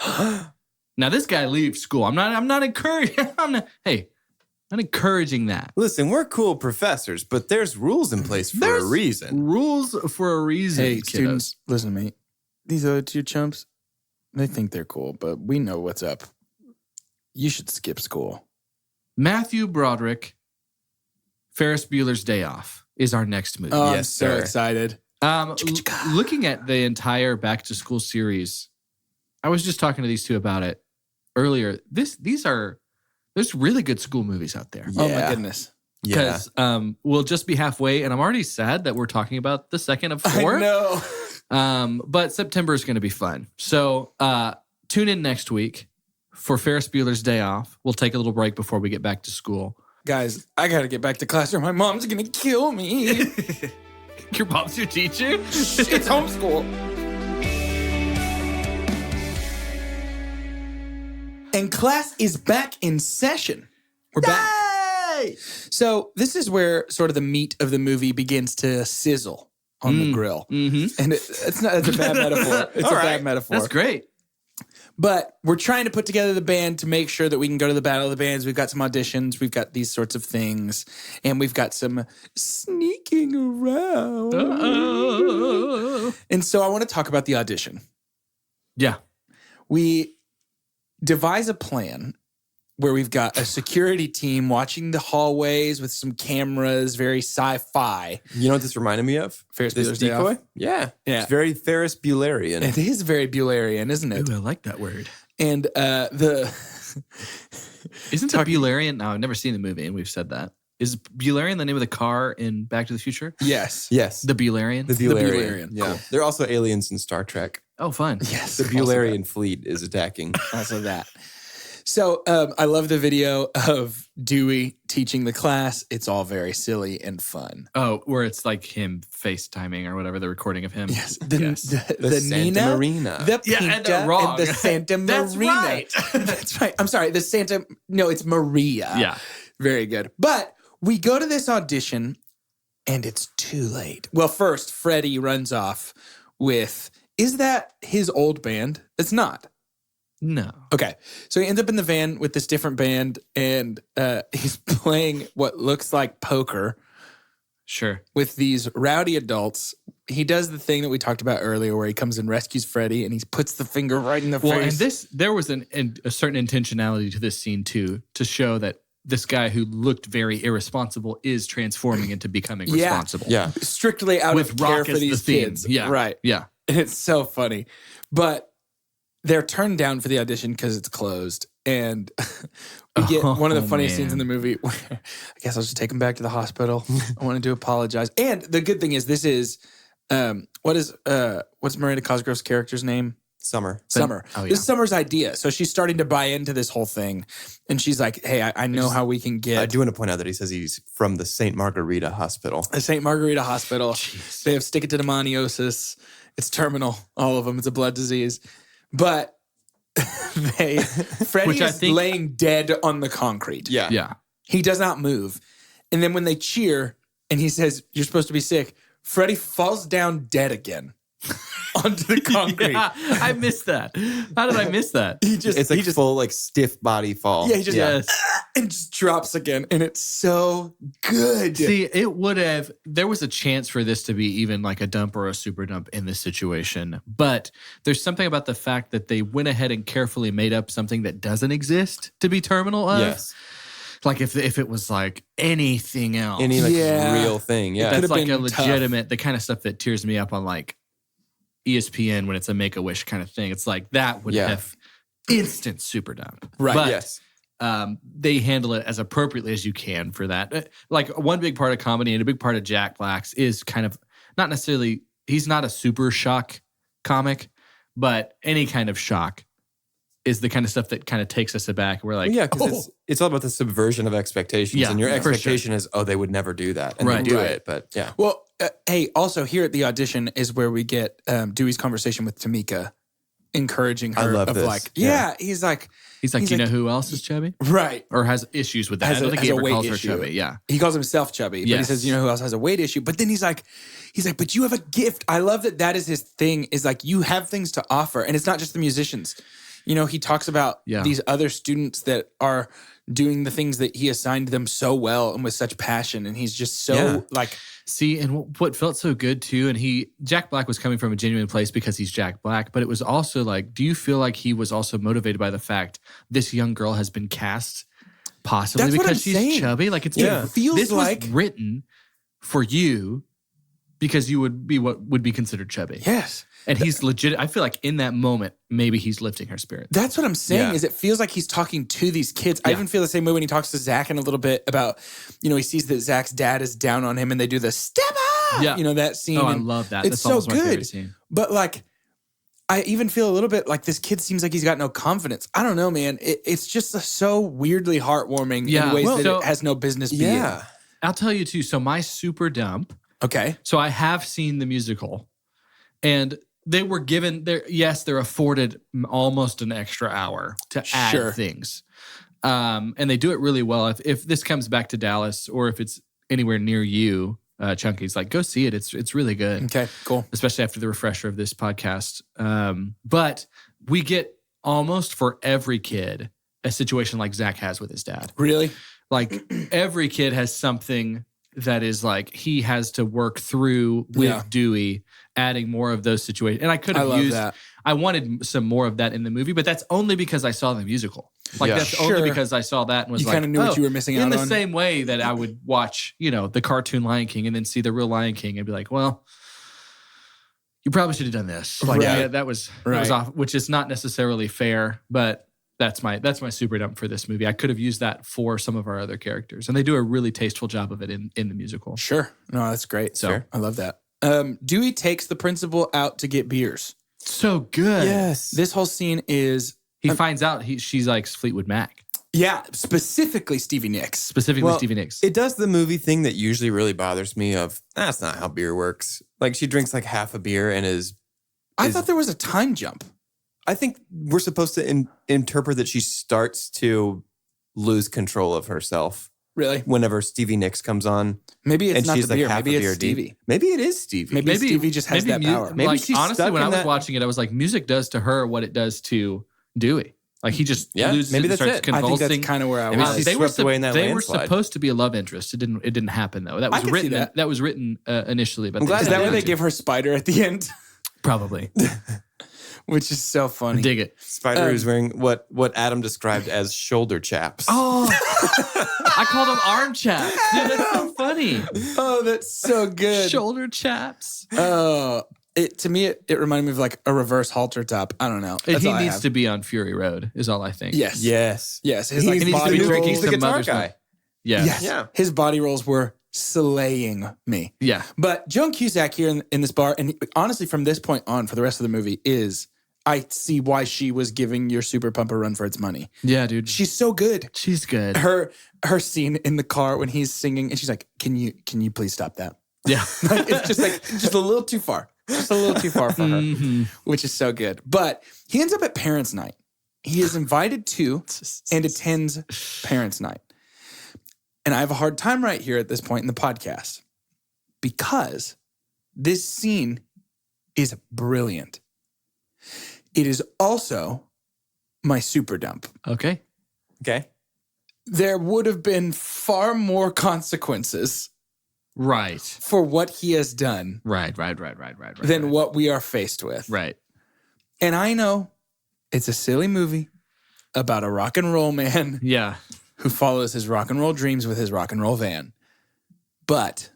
Now this guy leaves school. I'm not encouraging. I'm not encouraging that. Listen, we're cool professors, but there's rules in place for a reason. Rules for a reason. Hey, kiddos. students, listen to me. These other two chumps, they think they're cool, but we know what's up. You should skip school. Matthew Broderick, Ferris Bueller's Day Off is our next movie. Oh, I'm Yes, so sir. excited. Looking at the entire Back to School series, I was just talking to these two about it earlier. There's really good school movies out there. Oh, my Yeah. goodness. Yeah. Because we'll just be halfway, and I'm already sad that we're talking about the second of 4. I know. But September is going to be fun. So tune in next week for Ferris Bueller's Day Off. We'll take a little break before we get back to school. Guys, I got to get back to class or my mom's going to kill me. Your mom's your teacher? It's homeschool. And class is back in session. We're back. So this is where sort of the meat of the movie begins to sizzle on the grill. Mm-hmm. And it's a bad metaphor. It's All a right. bad metaphor. That's great. But we're trying to put together the band to make sure that we can go to the Battle of the Bands. We've got some auditions. We've got these sorts of things. And we've got some sneaking around. Uh-oh. And so I want to talk about the audition. Yeah. We devise a plan where we've got a security team watching the hallways with some cameras, very sci-fi. You know what this reminded me of? Ferris This Bueller's Day decoy? Off. Yeah. Yeah. It's very Ferris Buellerian. It is very Buellerian, isn't it? Ooh, I like that word. And Isn't the Buellerian? No, I've never seen the movie, and we've said that. Is Buellerian the name of the car in Back to the Future? yes. Yes. The Buellerian? The Buellerian. Buellerian. Yeah. Cool. They're also aliens in Star Trek. Oh, fun. Yes. The Buellerian fleet is attacking. Also that. So I love the video of Dewey teaching the class. It's all very silly and fun. Oh, where it's like him FaceTiming or whatever, the recording of him. Yes. Yes. The Santa Nina, Marina. the Yeah, Pinta, and they're wrong. the Santa That's Marina. right. That's right. I'm sorry. The Santa, no, it's Maria. Yeah. Very good. But we go to this audition and it's too late. Well, first, Freddie runs off with, is that his old band? It's not. No. Okay. So he ends up in the van with this different band and he's playing what looks like poker Sure. with these rowdy adults. He does the thing that we talked about earlier where he comes and rescues Freddie and he puts the finger right in the Well, and face. there was a certain intentionality to this scene too, to show that this guy who looked very irresponsible is transforming into becoming Yeah. responsible. Yeah. Strictly out With of care rock for as the these theme. kids. Yeah. Right. Yeah. And it's so funny. But they're turned down for the audition because it's closed. And we get one of the funniest scenes in the movie where I guess I'll just take him back to the hospital. I wanted to apologize. And the good thing is this is, what's Miranda Cosgrove's character's name? Summer. Summer. Oh, yeah. This is Summer's idea. So she's starting to buy into this whole thing. And she's like, hey, I know how we can I get do want to point out that he says he's from the St. Margarita Hospital. the St. Margarita Hospital. They have stickitodemoniosis. It's terminal, all of them. It's a blood disease. But Freddie Which I is think- laying dead on the concrete. Yeah. He does not move. And then when they cheer and he says, you're supposed to be sick, Freddie falls down dead again onto the concrete. Yeah, I missed that. How did I miss that? It's like full, like stiff body fall. Yeah, he just Yes. and just drops again, and it's so good. See, it would have, there was a chance for this to be even like a dump or a super dump in this situation. But there's something about the fact that they went ahead and carefully made up something that doesn't exist to be terminal of. Yes. Like if it was like anything else. Any like Yeah. real thing. Yeah. that's could've like a been tough. legitimate, the kind of stuff that tears me up on like ESPN when it's a Make-A-Wish kind of thing. It's like that would Yeah. have instant super dump. Right. But Yes. they handle it as appropriately as you can for that. Like one big part of comedy and a big part of Jack Black's is kind of not necessarily, he's not a super shock comic, but any kind of shock is the kind of stuff that kind of takes us aback. We're like, Yeah, because it's all about the subversion of expectations. Yeah, and your for sure. expectation is, oh, they would never do that. And Right. they do Right. it. But yeah. Well, hey, also here at the audition is where we get Dewey's conversation with Tamika, encouraging her I love of this. like, Yeah. he's like, he's like, he's you like- know who else is chubby? right. Or has issues with that? Has I don't a- think has he a ever weight calls her issue. chubby. Yeah. He calls himself chubby, but he Yes. says, you know who else has a weight issue? But then he's like, but you have a gift. I love that is his thing, is like you have things to offer. And it's not just the musicians. You know, he talks about Yeah. these other students that are doing the things that he assigned them so well and with such passion. And he's just so Yeah. like, See, and what felt so good too, and Jack Black was coming from a genuine place because he's Jack Black, but it was also like, do you feel like he was also motivated by the fact this young girl has been cast possibly That's what because I'm she's saying. chubby? Like it's Yeah. It feels this like- was written for you because you would be what would be considered chubby. yes. And he's legit. I feel like in that moment, maybe he's lifting her spirit. That's what I'm saying. Yeah. Is it feels like he's talking to these kids. I Yeah. even feel the same way when he talks to Zach in a little bit about, you know, he sees that Zach's dad is down on him and they do the step up. Yeah. You know, that scene. Oh, I and love that. It's That's so almost my favorite good. scene. But like, I even feel a little bit like this kid seems like he's got no confidence. I don't know, man. It's just so weirdly heartwarming Yeah. in ways Well, that so- it has no business being. Yeah. I'll tell you too. So my super dump. Okay. So I have seen the musical, and they were given they're afforded almost an extra hour to add Sure. things. And they do it really well. If this comes back to Dallas or if it's anywhere near you, Chunky's like, go see it. It's really good. Okay. Cool. Especially after the refresher of this podcast. But we get almost for every kid a situation like Zach has with his dad. Really? Like every kid has something that is like he has to work through with Yeah. Dewey, adding more of those situations. And I could I have love used, that. I wanted some more of that in the movie, but that's only because I saw the musical. Like Yeah. that's Sure. only because I saw that and was You like, kind of knew what you were missing in out the on. same way that I would watch, the cartoon Lion King and then see the real Lion King and be like, well, you probably should have done this. Like, Right. yeah, that was Right. off, which is not necessarily fair, but that's my super dump for this movie. I could have used that for some of our other characters, and they do a really tasteful job of it in the musical. Sure. No, that's great. So- So I love that. Dewey takes the principal out to get beers. So good. Yes. This whole scene is, He finds out she likes Fleetwood Mac, specifically Stevie Nicks. specifically Well, Stevie Nicks. It does the movie thing that usually really bothers me of, that's not how beer works. Like she drinks like half a beer and I thought there was a time jump. I think we're supposed to interpret that she starts to lose control of herself Really? whenever Stevie Nicks comes on. Maybe it's And not she's the like beer. half Maybe a it's beer deep. Stevie. Maybe it is Stevie. Maybe Stevie just has that power. Maybe like, she's honestly, stuck when in I was that- watching it, I was like, music does to her what it does to Dewey. Like he just Yeah, loses maybe it and that's starts it. I think convulsing. that's kind of where I Maybe was. she's they were swept away in that they were landslide. supposed to be a love interest. It didn't happen though. That I was can see written. that. That was written initially, but I'm glad Is they that didn't where they have to. give her Spider at the end? Probably Which is so funny. dig it? Spider who's wearing what Adam described as shoulder chaps. Oh, I called them arm chaps. Dude, that's so funny. Oh, that's so good. Shoulder chaps. To me, it reminded me of like a reverse halter top. I don't know. That's He all I needs have. to be on Fury Road. Is all I think. Yes. Yes. Yes. His He like needs to body be drinking rolls. the some guitar mother's guy. milk. Yes. Yes. Yeah. His body rolls were slaying me. Yeah. But Joan Cusack here in this bar, and honestly, from this point on, for the rest of the movie, I see why she was giving your Super Pump a run for its money. Yeah, dude. She's so good. She's good. Her scene in the car when he's singing, and she's like, "Can you please stop that?" Yeah. Like, it's just a little too far. Just a little too far for her, Mhm. which is so good. But he ends up at parents' night. He is invited to and attends parents' night. And I have a hard time right here at this point in the podcast because this scene is brilliant. It is also my super dump. Okay. Okay. There would have been far more consequences Right. for what he has done Right. than what we are faced with. Right. And I know it's a silly movie about a rock and roll man Yeah. who follows his rock and roll dreams with his rock and roll van. But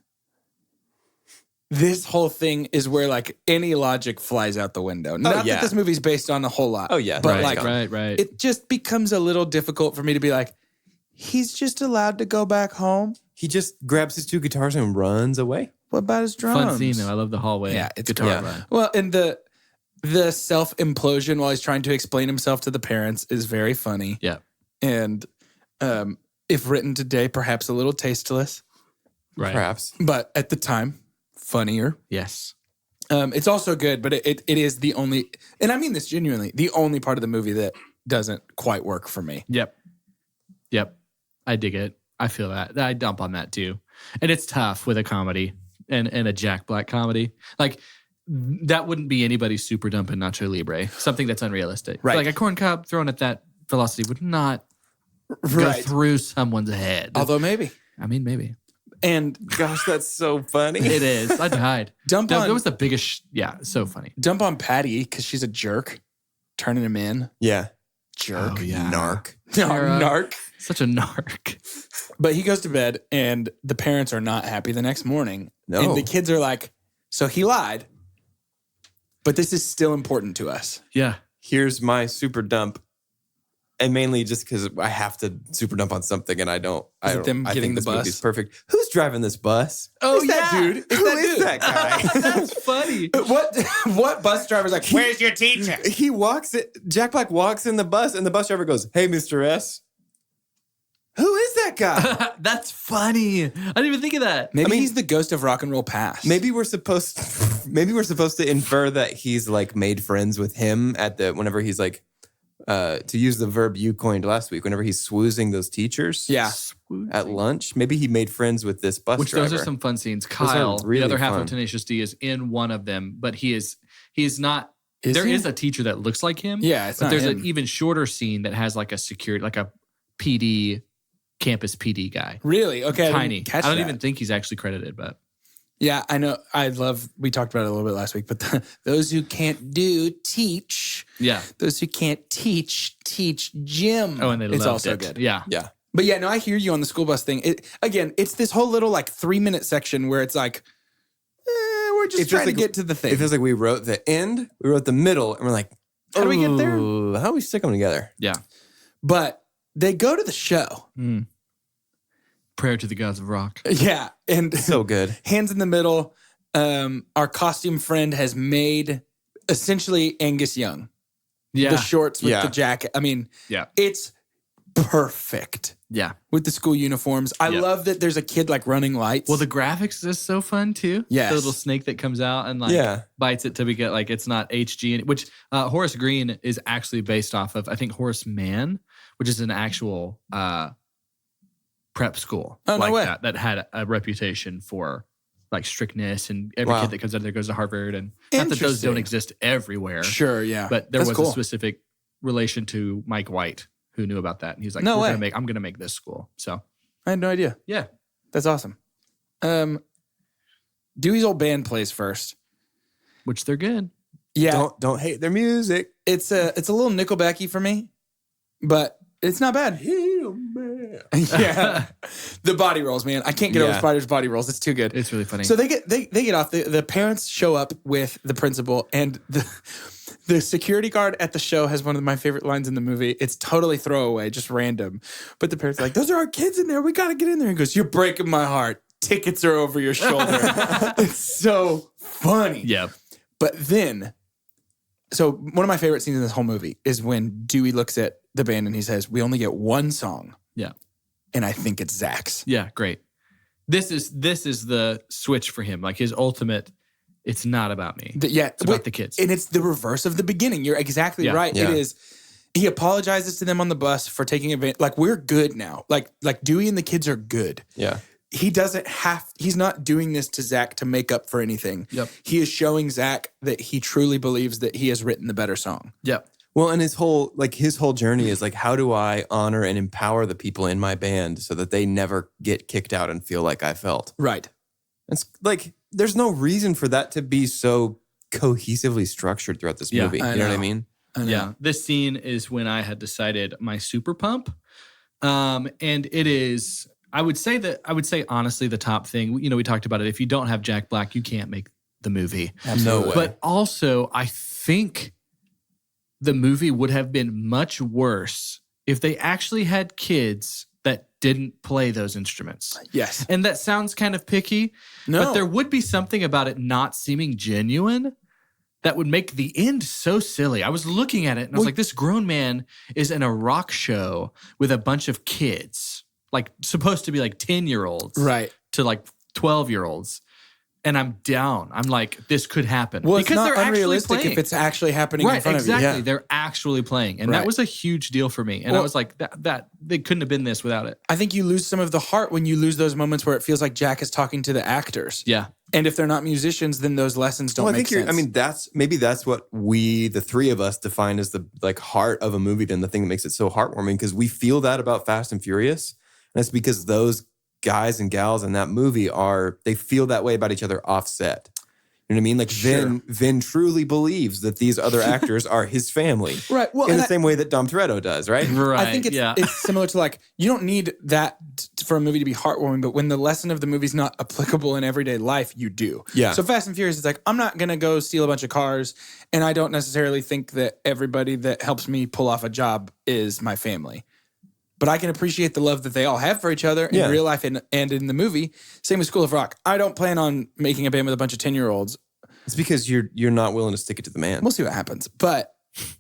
this whole thing is where like any logic flies out the window. Not yeah. that this movie's based on a whole lot. Oh, yeah. But Right, like Right. it just becomes a little difficult for me to be like, he's just allowed to go back home. He just grabs his 2 guitars and runs away. What about his drums? Fun scene though. I love the hallway. Yeah, it's guitar great. run. Well, and the self-implosion while he's trying to explain himself to the parents is very funny. Yeah. And if written today, perhaps a little tasteless, Right. Perhaps. but at the time, funnier. Yes. It's also good, but it is the only, and I mean this genuinely, the only part of the movie that doesn't quite work for me. Yep. I dig it. I feel that. I dump on that too. And it's tough with a comedy and a Jack Black comedy. Like that wouldn't be anybody's super dump in Nacho Libre. Something that's unrealistic. Right. Like a corn cob thrown at that velocity would not go Right. through someone's head. Although maybe. I mean, maybe. And Gosh, that's so funny. It is. I died. dump That on was the biggest. So funny. dump on Patty because she's a jerk, turning him in. Yeah. Jerk. Oh, yeah. Narc. No, Sarah. narc. Such a narc. But he goes to bed and the parents are not happy the next morning. No. And the kids are like, so he lied, but this is still important to us. Yeah. Here's my super dump. And mainly just because I have to super dump on something and I don't. Is it them I getting think the this bus? movie's perfect. Who's driving this bus? Oh, It's that yeah. dude. It's Who that is dude. that guy? That's funny. What bus driver's like, where's your teacher? He walks it. Jack Black walks in the bus and the bus driver goes, "Hey, Mr. S." Who is that guy? That's funny. I didn't even think of that. Maybe I mean- he's the ghost of rock and roll past. Maybe we're supposed to infer that he's like made friends with him at the whenever he's like to use the verb you coined last week, whenever he's swoozing those teachers Yeah. at lunch. Maybe he made friends with this bus Which driver. those are some fun scenes. are Kyle, really the other half fun. of Tenacious D, is in one of them, but he is not. Is There he? is a teacher that looks like him. Yeah, it's but not there's him. an even shorter scene that has like a security, like a PD, campus PD guy. Really? Okay. Tiny. Catch I don't that. even think he's actually credited, but Yeah, I know. We talked about it a little bit last week, but those who can't do, teach. yeah. Those who can't teach gym. Oh, and they it's loved also it. good. Yeah. yeah. But yeah, no, I hear you on the school bus thing. It's this whole little like 3-minute section where it's like, we're just It feels trying to like- get to the thing. It feels like we wrote the end, we wrote the middle, and we're like, How do we get there? "Ooh, how do we stick them together?" Yeah. But they go to the show. Prayer to the gods of rock. Yeah. And So good. hands in the middle. Our costume friend has made essentially Angus Young. Yeah. The shorts with Yeah. the jacket. I mean, Yeah. it's perfect Yeah. with the school uniforms. I Yeah. love that there's a kid like running lights. Well, the graphics is so fun too. Yes. The little snake that comes out and like Yeah. bites it to get like it's not HG, which Horace Green is actually based off of, I think, Horace Mann, which is an actual prep school Oh, no like way. that had a reputation for like strictness, and every Wow. kid that comes out of there goes to Harvard, and not that those don't Interesting. exist everywhere, Sure, yeah. but there That's was cool. a specific relation to Mike White who knew about that, and he's like, No way. I'm gonna make this school. So I had no idea. yeah, That's awesome. Dewey's old band plays first. which they're good. Yeah, Don't hate their music. it's a little Nickelbacky for me, but it's not bad. Yeah, the body rolls, man. I can't get over Yeah. Spider's body rolls. It's too good. It's really funny. So they get off. The parents show up with the principal, and the security guard at the show has one of my favorite lines in the movie. It's totally throwaway, just random. But the parents are like, "Those are our kids in there. We got to get in there." He goes, "You're breaking my heart. Tickets are over your shoulder." It's so funny. yeah. But then, so one of my favorite scenes in this whole movie is when Dewey looks at the band and he says, "We only get one song." Yeah. And I think it's Zach's. Yeah, great. This is the switch for him. Like his ultimate, it's not about me. It's about the kids. And it's the reverse of the beginning. You're exactly Yeah. right. Yeah. It is. He apologizes to them on the bus for taking advantage. Like, we're good now. Like Dewey and the kids are good. Yeah. he doesn't have, he's not doing this to Zach to make up for anything. Yep. He is showing Zach that he truly believes that he has written the better song. Yep. Well, and his whole journey is like, how do I honor and empower the people in my band so that they never get kicked out and feel like I felt? Right. It's like, there's no reason for that to be so cohesively structured throughout this movie. You know what I mean? Yeah. This scene is when I had decided my super pump. And it is, I would say honestly, the top thing, you know, we talked about it. If you don't have Jack Black, you can't make the movie. Absolutely. No way. But also, I think the movie would have been much worse if they actually had kids that didn't play those instruments. Yes. And that sounds kind of picky, but there would be something about it not seeming genuine that would make the end so silly. I was looking at it and I was like, this grown man is in a rock show with a bunch of kids, like supposed to be like 10-year-olds Right. to like 12-year-olds. And I'm down. I'm like, this could happen. Well, because it's not they're actually unrealistic playing. if it's actually happening Right, in front exactly. of you. Yeah. They're actually playing. And that was a huge deal for me. And I was like, that they couldn't have been this without it. I think you lose some of the heart when you lose those moments where it feels like Jack is talking to the actors. Yeah. And if they're not musicians, then those lessons don't make sense. I mean, that's what we, the three of us, define as the like heart of a movie, then the thing that makes it so heartwarming, because we feel that about Fast and Furious. And it's because those guys and gals in that movie they feel that way about each other offset. You know what I mean? Like Vin truly believes that these other actors are his family. Right. Well, in the same way that Dom Toretto does, right? Right. I think it's similar to like, you don't need that for a movie to be heartwarming, but when the lesson of the movie's not applicable in everyday life, you do. Yeah. So Fast and Furious is like, I'm not going to go steal a bunch of cars, and I don't necessarily think that everybody that helps me pull off a job is my family. But I can appreciate the love that they all have for each other in real life and in the movie. Same with School of Rock. I don't plan on making a band with a bunch of 10-year-olds. It's because you're not willing to stick it to the man. We'll see what happens. But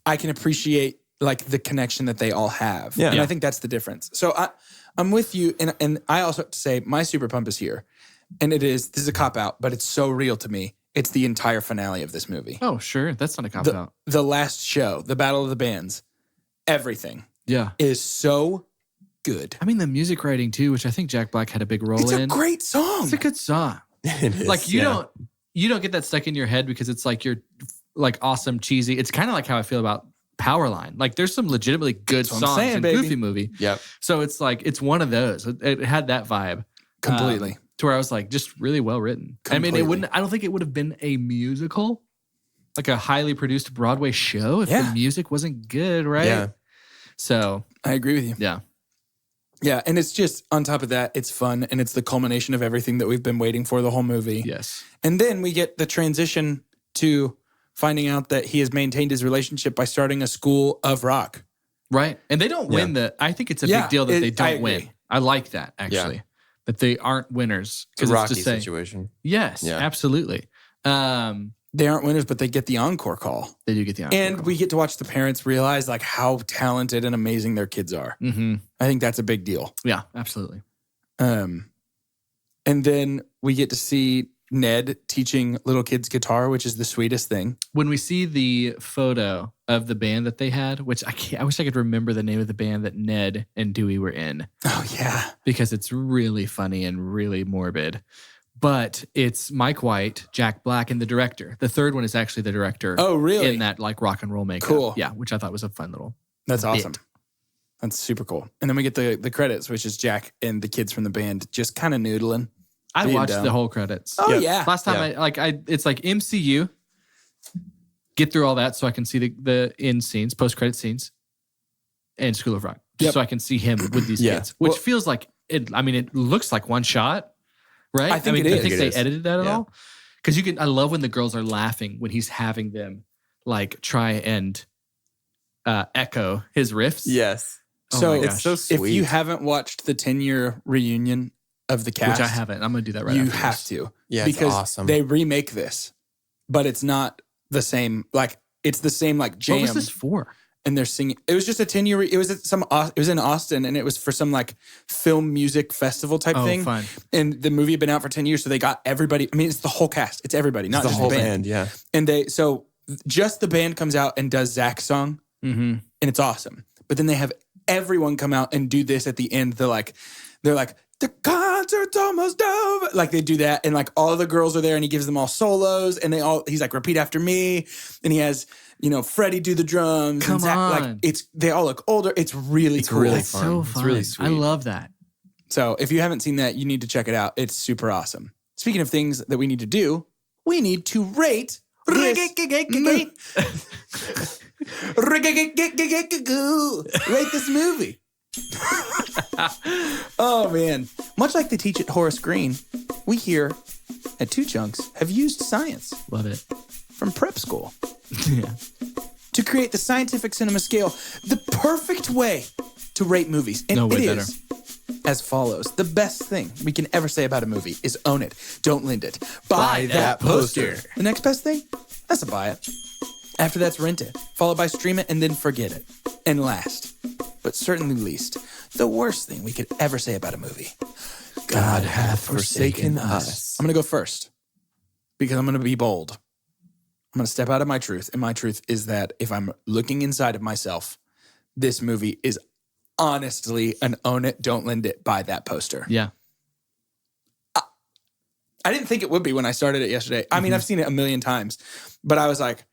I can appreciate like the connection that they all have. Yeah. And I think that's the difference. So I'm with you. And I also have to say my super pump is here. And this is a cop-out, but it's so real to me. It's the entire finale of this movie. Oh, sure. That's not a cop-out. The last show, the Battle of the Bands, everything Yeah. is so good. I mean, the music writing too, which I think Jack Black had a big role in. It's a great song. It's a good song. It is, Like you don't get that stuck in your head because it's like you're like awesome, cheesy. It's kind of like how I feel about Powerline. Like there's some legitimately good songs in Goofy Movie. Yep. So it's like, it's one of those. It had that vibe. Completely. To where I was like, just really well written. Completely. I mean, I don't think it would have been a musical, like a highly produced Broadway show if the music wasn't good, right? Yeah. So I agree with you. yeah. Yeah, and it's just, on top of that, it's fun, and it's the culmination of everything that we've been waiting for the whole movie. Yes. And then we get the transition to finding out that he has maintained his relationship by starting a school of rock. Right. And they don't win I think it's a big deal that they don't win. I like that, actually. That they aren't winners. It's a rocky situation. Yes, absolutely. They aren't winners, but they get the encore call. They do get the encore And call. we get to watch the parents realize like how talented and amazing their kids are. Mm-hmm. I think that's a big deal. Yeah, absolutely. And then we get to see Ned teaching little kids guitar, which is the sweetest thing. When we see the photo of the band that they had, which I wish I could remember the name of the band that Ned and Dewey were in. Oh, yeah. Because it's really funny and really morbid. But it's Mike White, Jack Black, and the director. The third one is actually the director. Oh, really? In that like rock and roll makeup. Cool. Yeah, which I thought was a fun little That's bit. awesome. That's super cool. And then we get the credits, which is Jack and the kids from the band just kind of noodling. I being watched dumb. the whole credits. Oh, yeah. Last time it's like MCU. Get through all that so I can see the end scenes, post-credit scenes, and School of Rock. Just so I can see him with these kids. Which feels like it. I mean, it looks like one shot, right? I think mean, it do is. you think It they is. edited that at all? Because I love when the girls are laughing when he's having them like try and echo his riffs. Yes. Oh So my It's gosh. so if sweet. you haven't watched the 10-year reunion of the cast, Which I haven't. I'm going to do that right you after have this. to. Yeah, it's because awesome. they remake this, but it's not the same. Like it's the same like jam. What was this for? And they're singing. It was just a 10-year. It was in Austin, and it was for some like film music festival type thing. Fun. And the movie had been out for 10 years, so they got everybody. I mean, it's the whole cast. It's everybody, not the just whole the band. band, yeah. And just the band comes out and does Zach's song, Mm-hmm. and it's awesome. But then they have everyone come out and do this at the end. They're like, the concert's almost over. Like they do that. And like all the girls are there and he gives them all solos and he's like, repeat after me. And he has, Freddie do the drums. Come and Zach, on. Like they all look older. It's really cool. really It's fun. so It's fun. really sweet. I love that. So if you haven't seen that, you need to check it out. It's super awesome. Speaking of things that we need to do, we need to rate this rate this movie. Oh, man. Much like they teach at Horace Green, we here at Two Chunks have used science Love it. from prep school to create the scientific cinema scale, the perfect way to rate movies. And No way it better. is as follows. The best thing we can ever say about a movie is own it. Don't lend it. Buy that poster. The next best thing? That's a buy it. After that's rent it, followed by stream it, and then forget it. And last, but certainly least, the worst thing we could ever say about a movie. God hath forsaken us. I'm going to go first because I'm going to be bold. I'm going to step out of my truth. And my truth is that if I'm looking inside of myself, this movie is honestly an own it, don't lend it, buy that poster. Yeah. I didn't think it would be when I started it yesterday. I mean, I've seen it a million times, but I was like,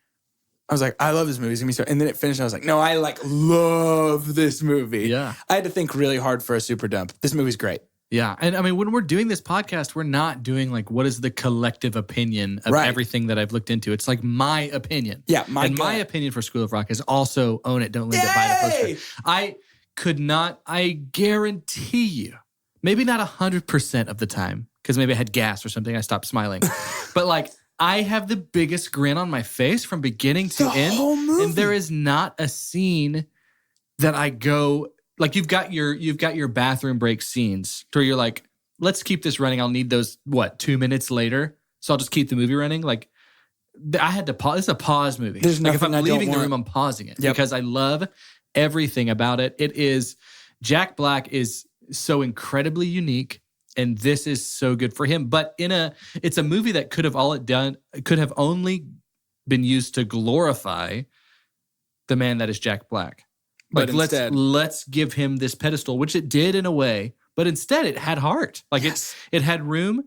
I love this movie. It's gonna be so. And then it finished. And I was like, no, I love this movie. Yeah. I had to think really hard for a super dump. This movie's great. Yeah. And I mean, when we're doing this podcast, we're not doing like, what is the collective opinion of Right. everything that I've looked into? It's like my opinion. Yeah, my my gut. opinion for School of Rock is also own it, don't lend it, buy the poster. I guarantee you, maybe not 100% of the time, because maybe I had gas or something, I stopped smiling. But like, I have the biggest grin on my face from beginning to The end. whole movie. And there is not a scene that I go, like you've got your bathroom break scenes where you're like, let's keep this running. I'll need those, 2 minutes later? So I'll just keep the movie running. Like I had to pause. It's a pause movie. There's like if nothing I'm I don't leaving the want. room, I'm pausing it Yep. because I love everything about it. It is, Jack Black is so incredibly unique. And this is so good for him. But it's a movie that could have only been used to glorify the man that is Jack Black. But Like instead- let's give him this pedestal, which it did in a way, but instead it had heart. Like Yes. it had room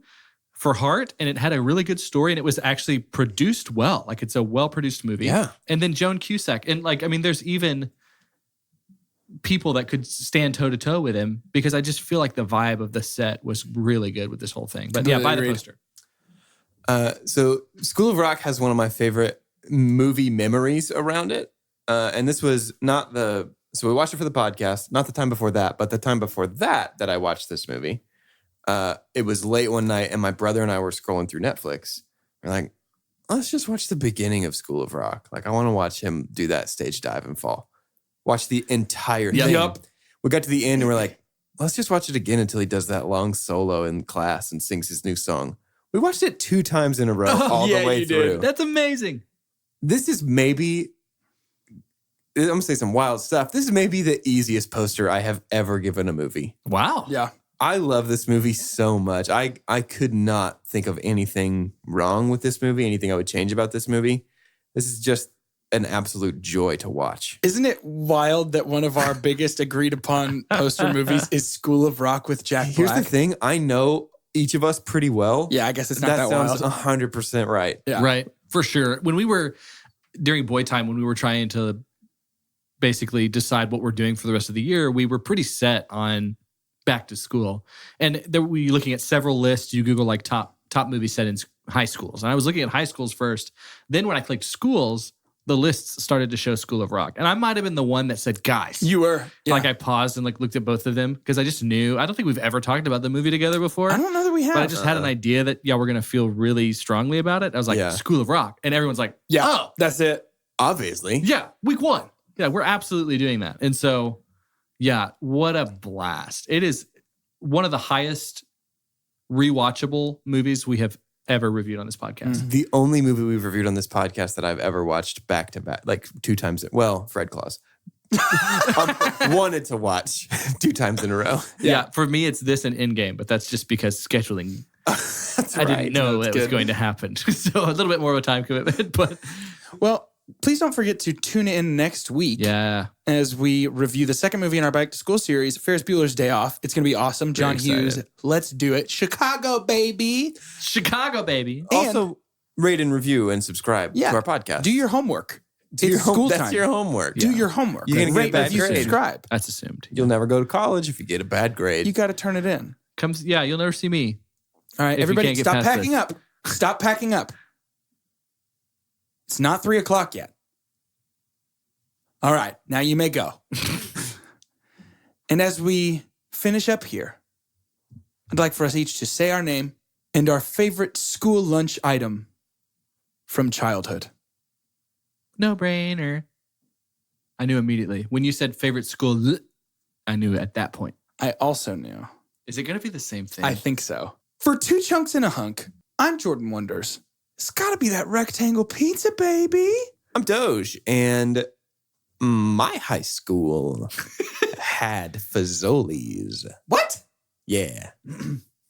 for heart, and it had a really good story, and it was actually produced well. Like it's a well-produced movie. Yeah. And then Joan Cusack. And like, I mean, there's even people that could stand toe-to-toe with him because I just feel like the vibe of the set was really good with this whole thing. But yeah, Completely buy the agreed. poster. So School of Rock has one of my favorite movie memories around it. And this was so we watched it for the podcast, not the time before that, but the time before that I watched this movie. It was late one night and my brother and I were scrolling through Netflix. We're like, let's just watch the beginning of School of Rock. Like I want to watch him do that stage dive and fall. Watch the entire thing. Yup. We got to the end and we're like, let's just watch it again until he does that long solo in class and sings his new song. We watched it 2 times in a row all yeah, the way you through. did. That's amazing. This is maybe, I'm going to say some wild stuff. This is maybe the easiest poster I have ever given a movie. Wow. Yeah. I love this movie so much. I could not think of anything wrong with this movie, anything I would change about this movie. This is just an absolute joy to watch. Isn't it wild that one of our biggest agreed upon poster movies is School of Rock with Jack Here's Black? the thing. I know each of us pretty well. Yeah, I guess it's not that sounds wild. 100% right. Yeah. Right. For sure. When we were during boy time, when we were trying to basically decide what we're doing for the rest of the year, we were pretty set on back to school. And there we looking at several lists. You Google like top movie set in high schools. And I was looking at high schools first. Then when I clicked schools, the lists started to show School of Rock. And I might have been the one that said, guys. You were. Yeah. Like I paused and like looked at both of them because I just knew. I don't think we've ever talked about the movie together before. I don't know that we have. But I just had an idea that, we're going to feel really strongly about it. I was like, Yeah. School of Rock. And everyone's like, yeah, oh, that's it. Obviously. yeah, week 1. Yeah, we're absolutely doing that. And so, yeah, what a blast. It is one of the highest rewatchable movies we have ever reviewed on this podcast. The only movie we've reviewed on this podcast that I've ever watched back to back, like 2 times. Well, Fred Claus. Wanted to watch 2 times in a row. Yeah, for me, it's this and Endgame, but that's just because scheduling. That's I didn't know That's it was good. going to happen. So a little bit more of a time commitment, but Well, please don't forget to tune in next week. Yeah. As we review the second movie in our Back to School series, Ferris Bueller's Day Off. It's going to be awesome. John Hughes, let's do it. Chicago, baby. Chicago, baby. Also, rate and review and subscribe to our podcast. Do your homework. It's school time. That's your homework. Do your homework. You're going to get a bad review, grade. subscribe. That's assumed. You'll never go to college if you get a bad grade. You got to turn it in. You'll never see me. All right, everybody, stop packing up. Stop packing up. It's not 3:00 yet. All right, now you may go. And as we finish up here, I'd like for us each to say our name and our favorite school lunch item from childhood. No brainer. I knew immediately. When you said favorite school, I knew at that point. I also knew. Is it going to be the same thing? I think so. For 2 Chunks and a Hunk, I'm Jordan Wonders. It's got to be that rectangle pizza, baby. I'm Doge, and my high school had Fazoli's. What? Yeah.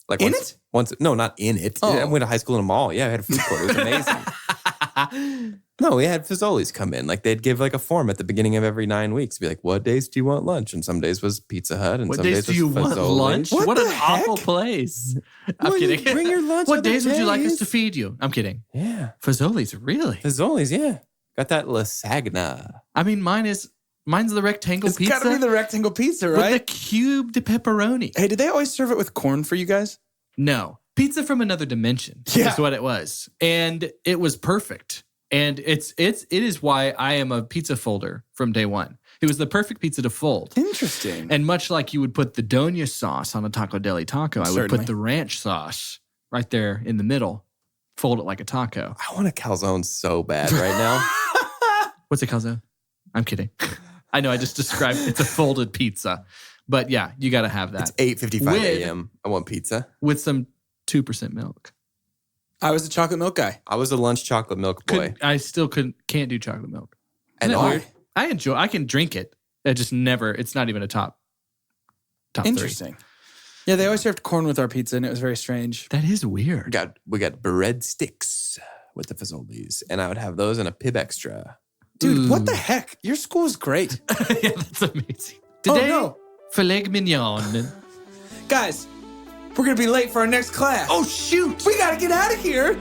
Like in once, it? Once, no, not in it. Oh. I went to high school in a mall. Yeah, I had a food court. It was amazing. No, we had Fazoli's come in. Like they'd give like a form at the beginning of every 9 weeks. Be like, what days do you want lunch? And some days was Pizza Hut. And what some days days do was you want Fazoli's. lunch? What an heck? awful place. I'm Well, you kidding. bring your lunch What other days would you like us days. to feed you? I'm kidding. Yeah. Fazoli's, really? Fazoli's, yeah. Got that lasagna. I mean, mine's the rectangle It's pizza got to be the rectangle pizza, with right? the cubed pepperoni. Hey, did they always serve it with corn for you guys? No, pizza from another dimension Yeah. is what it was, and it was perfect. And it is why I am a pizza folder from day one. It was the perfect pizza to fold. Interesting. And much like you would put the doña sauce on a Taco Deli taco, I would Certainly. put the ranch sauce right there in the middle, fold it like a taco. I want a calzone so bad right now. What's a calzone? I'm kidding. I know I just described it's a folded pizza. But yeah, you got to have that. It's 8:55 With- a.m. I want pizza. With some 2% milk. I was a chocolate milk guy. I was a lunch chocolate milk boy. I still can't do chocolate milk. And Isn't that why? weird? I can drink it. It's not even a top 3. Interesting. Yeah, they always served corn with our pizza, and it was very strange. That is weird. We got breadsticks with the Fazoli's, and I would have those and a Pib Extra. Dude, what the heck? Your school is great. Yeah, that's amazing. Today, no. filet mignon. Guys, we're going to be late for our next class. Oh, shoot. We got to get out of here.